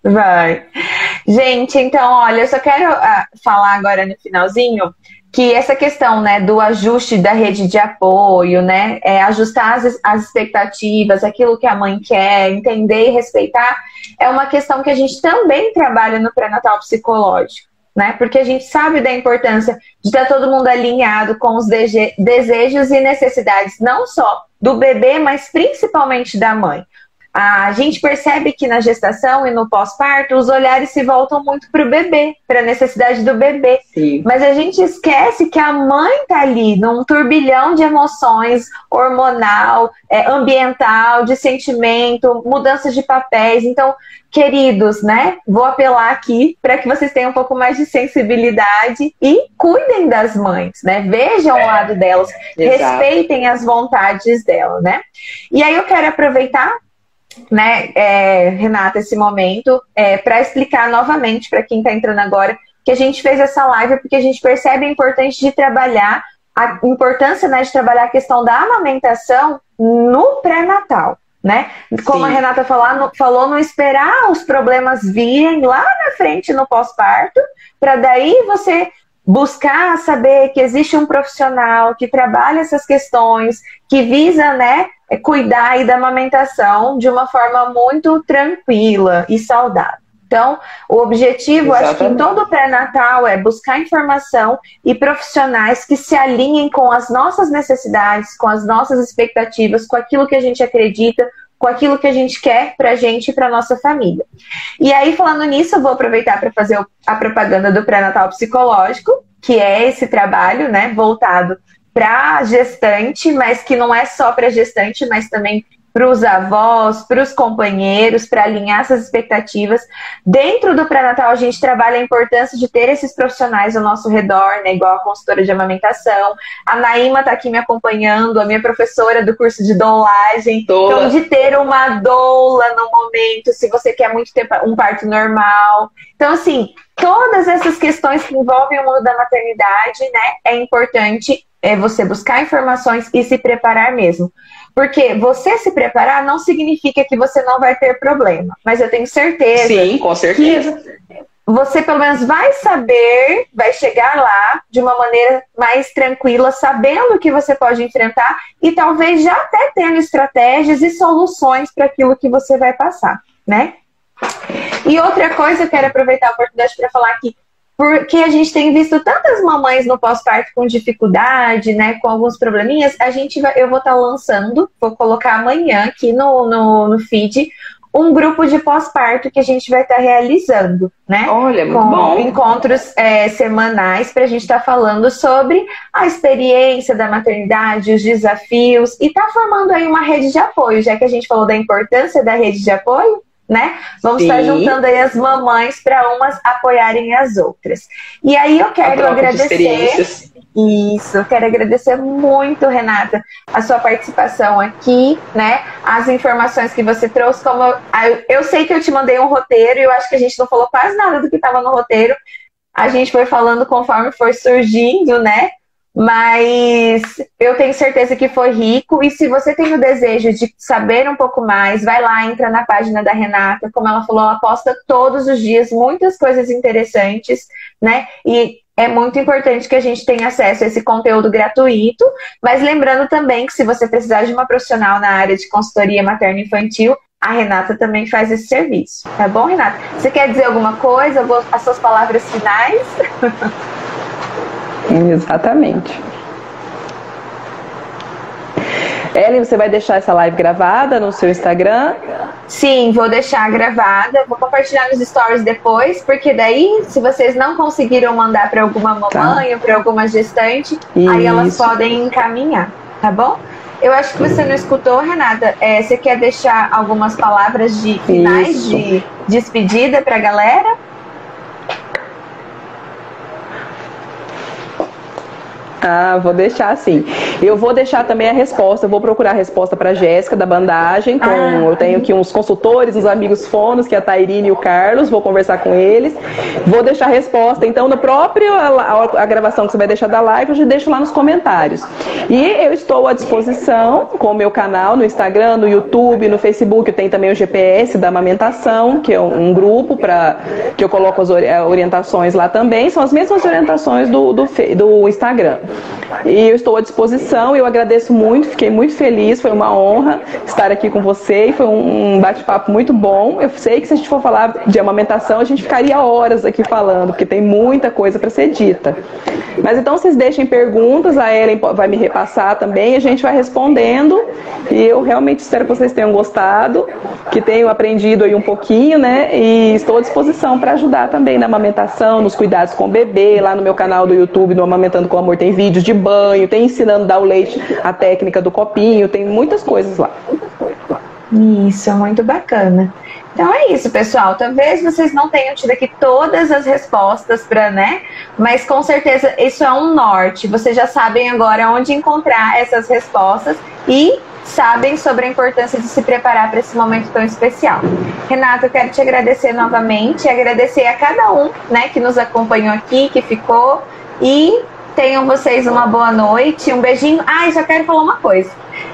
Vai. Gente, então, olha, eu só quero falar agora no finalzinho que essa questão, né, do ajuste da rede de apoio, né, ajustar as expectativas, aquilo que a mãe quer, entender e respeitar, é uma questão que a gente também trabalha no pré-natal psicológico, né, porque a gente sabe da importância de estar todo mundo alinhado com os desejos e necessidades, não só do bebê, mas principalmente da mãe. A gente percebe que na gestação e no pós-parto os olhares se voltam muito para o bebê, para a necessidade do bebê. Sim. Mas a gente esquece que a mãe está ali num turbilhão de emoções, hormonal, ambiental, de sentimento, mudanças de papéis. Então, queridos, né? Vou apelar aqui para que vocês tenham um pouco mais de sensibilidade e cuidem das mães, né? Vejam o lado delas, respeitem as vontades delas, né? E aí eu quero aproveitar, né, Renata, esse momento para explicar novamente para quem está entrando agora que a gente fez essa live porque a gente percebe a importância de trabalhar né, de trabalhar a questão da amamentação no pré-natal, né? Como Sim. a Renata falou, não esperar os problemas virem lá na frente no pós-parto, para daí você buscar saber que existe um profissional que trabalha essas questões, que visa, né, cuidar aí da amamentação de uma forma muito tranquila e saudável. Então, o objetivo, acho que em todo o pré-natal, é buscar informação e profissionais que se alinhem com as nossas necessidades, com as nossas expectativas, com aquilo que a gente acredita, com aquilo que a gente quer pra gente e pra nossa família. E aí, falando nisso, eu vou aproveitar para fazer a propaganda do pré-natal psicológico, que é esse trabalho, né, voltado para gestante, mas que não é só para gestante, mas também para os avós, para os companheiros, para alinhar essas expectativas. Dentro do pré-natal, a gente trabalha a importância de ter esses profissionais ao nosso redor, né, igual a consultora de amamentação. A Naíma está aqui me acompanhando, a minha professora do curso de doulagem. Então, de ter uma doula no momento, se você quer muito ter um parto normal. Então, assim, todas essas questões que envolvem o mundo da maternidade, né, é importante você buscar informações e se preparar mesmo. Porque você se preparar não significa que você não vai ter problema. Mas eu tenho certeza. Sim, com certeza. Você pelo menos vai saber, vai chegar lá de uma maneira mais tranquila, sabendo o que você pode enfrentar e talvez já até tendo estratégias e soluções para aquilo que você vai passar, né? E outra coisa, eu quero aproveitar a oportunidade para falar aqui, porque a gente tem visto tantas mamães no pós-parto com dificuldade, né, com alguns probleminhas, eu vou estar lançando, vou colocar amanhã aqui no feed, um grupo de pós-parto que a gente vai estar realizando, né? Olha, muito com bom. Encontros semanais para a gente estar falando sobre a experiência da maternidade, os desafios, e tá formando aí uma rede de apoio, já que a gente falou da importância da rede de apoio, né? Vamos estar juntando aí as mamães para umas apoiarem as outras. E aí eu quero agradecer. Isso, eu quero agradecer muito, Renata, a sua participação aqui, né? As informações que você trouxe, eu sei que eu te mandei um roteiro e eu acho que a gente não falou quase nada do que estava no roteiro. A gente foi falando conforme foi surgindo, né? Mas eu tenho certeza que foi rico, e se você tem o desejo de saber um pouco mais, vai lá, entra na página da Renata, como ela falou, ela posta todos os dias muitas coisas interessantes, né? E é muito importante que a gente tenha acesso a esse conteúdo gratuito, mas lembrando também que se você precisar de uma profissional na área de consultoria materno-infantil, a Renata também faz esse serviço, tá bom, Renata? Você quer dizer alguma coisa, as suas palavras finais? Exatamente. Ellen, você vai deixar essa live gravada no seu Instagram? Sim, vou deixar gravada. Vou compartilhar nos stories depois, porque daí, se vocês não conseguiram mandar para alguma mamãe ou para alguma gestante, aí elas podem encaminhar, tá bom? Eu acho que você não escutou, Renata. Você quer deixar algumas palavras de finais, de despedida para a galera? Vou deixar assim. Eu vou deixar também a resposta. Eu vou procurar a resposta para a Jéssica da bandagem. Eu tenho aqui uns consultores, uns amigos fonos, que é a Tairine e o Carlos. Vou conversar com eles. Vou deixar a resposta. Então, no próprio a gravação que você vai deixar da live, eu já deixo lá nos comentários. E eu estou à disposição com o meu canal no Instagram, no YouTube, no Facebook. Eu tenho também o GPS da amamentação, que é um grupo que eu coloco as orientações lá também. São as mesmas orientações do Instagram. E eu estou à disposição, eu agradeço muito, fiquei muito feliz, foi uma honra estar aqui com você, e foi um bate-papo muito bom. Eu sei que se a gente for falar de amamentação, a gente ficaria horas aqui falando, porque tem muita coisa para ser dita. Mas então vocês deixem perguntas, a Ellen vai me repassar também, a gente vai respondendo, e eu realmente espero que vocês tenham gostado, que tenham aprendido aí um pouquinho, né, e estou à disposição para ajudar também na amamentação, nos cuidados com o bebê, lá no meu canal do YouTube, no Amamentando com Amor, tem vídeos de banho, tem ensinando a dar o leite, a técnica do copinho, tem muitas coisas lá. Isso, muito bacana. Então é isso, pessoal. Talvez vocês não tenham tido aqui todas as respostas para, né? Mas com certeza isso é um norte. Vocês já sabem agora onde encontrar essas respostas e sabem sobre a importância de se preparar para esse momento tão especial. Renata, eu quero te agradecer novamente, agradecer a cada um, né, que nos acompanhou aqui, que ficou, e tenham vocês uma boa noite, um beijinho. E só quero falar uma coisa.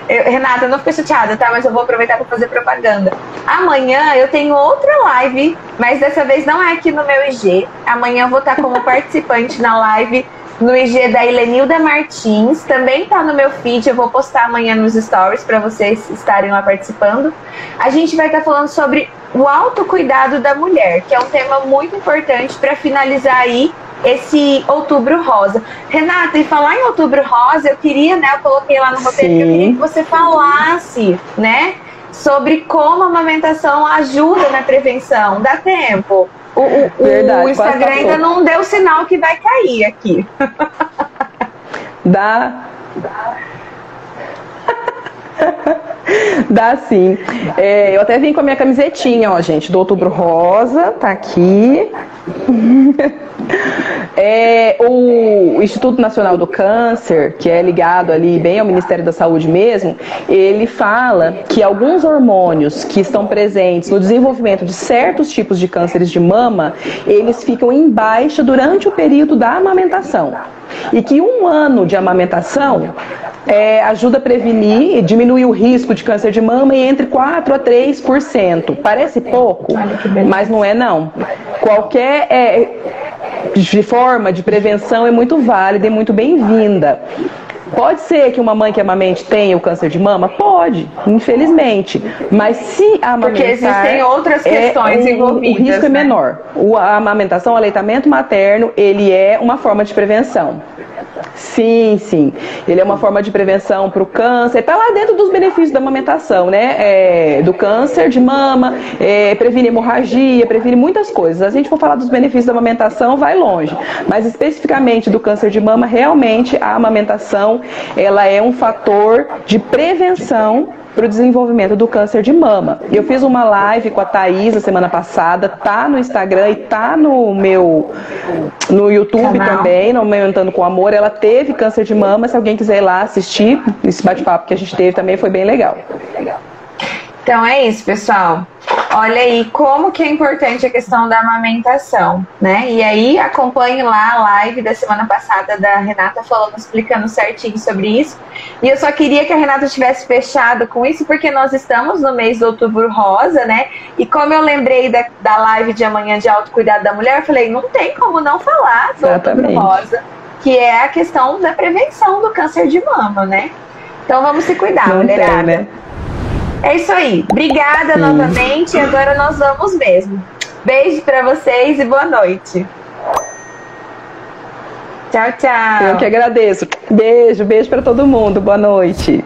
Renata, não fica chateada, tá? Mas eu vou aproveitar para fazer propaganda. Amanhã eu tenho outra live, mas dessa vez não é aqui no meu IG. Amanhã eu vou estar como participante na live no IG da Helenilda Martins. Também tá no meu feed, eu vou postar amanhã nos stories para vocês estarem lá participando. A gente vai estar falando sobre o autocuidado da mulher, que é um tema muito importante para finalizar aí esse Outubro Rosa. Renata, e falar em Outubro Rosa, eu queria, né, eu coloquei lá no roteiro, que eu queria que você falasse, né, sobre como a amamentação ajuda na prevenção. Dá tempo? Verdade, o Instagram ainda não deu sinal que vai cair aqui. Dá. Dá sim. Eu até vim com a minha camisetinha, ó, gente, do Outubro Rosa, tá aqui. O Instituto Nacional do Câncer, que é ligado ali bem ao Ministério da Saúde mesmo, ele fala que alguns hormônios que estão presentes no desenvolvimento de certos tipos de cânceres de mama, eles ficam em baixa durante o período da amamentação. E que 1 ano de amamentação ajuda a prevenir e diminuir o risco de câncer de mama em entre 4% a 3%. Parece pouco, mas não é não. Qualquer forma de prevenção é muito válida e muito bem-vinda. Pode ser que uma mãe que amamente tenha o câncer de mama? Pode, infelizmente. Mas se amamentar... Porque existem outras questões envolvidas. O risco é menor. A amamentação, o aleitamento materno, ele é uma forma de prevenção. Sim, sim. Ele é uma forma de prevenção para o câncer. Está lá dentro dos benefícios da amamentação, né? Do câncer de mama, previne hemorragia, previne muitas coisas. Se a gente for falar dos benefícios da amamentação, vai longe. Mas especificamente do câncer de mama, realmente a amamentação, ela é um fator de prevenção para o desenvolvimento do câncer de mama. Eu fiz uma live com a Thaís a semana passada, tá no Instagram e tá no YouTube também, no Aumentando com Amor. Ela teve câncer de mama, se alguém quiser ir lá assistir, esse bate-papo que a gente teve também foi bem legal. Então é isso, pessoal. Olha aí como que é importante a questão da amamentação, né? E aí acompanhe lá a live da semana passada da Renata falando, explicando certinho sobre isso. E eu só queria que a Renata tivesse fechado com isso, porque nós estamos no mês do Outubro Rosa, né? E como eu lembrei da live de amanhã de autocuidado da mulher, eu falei, não tem como não falar do Outubro Rosa, que é a questão da prevenção do câncer de mama, né? Então vamos se cuidar, não mulherada. Tem, né? É isso aí. Obrigada novamente. E agora nós vamos mesmo. Beijo pra vocês e boa noite. Tchau, tchau. Eu que agradeço. Beijo pra todo mundo. Boa noite.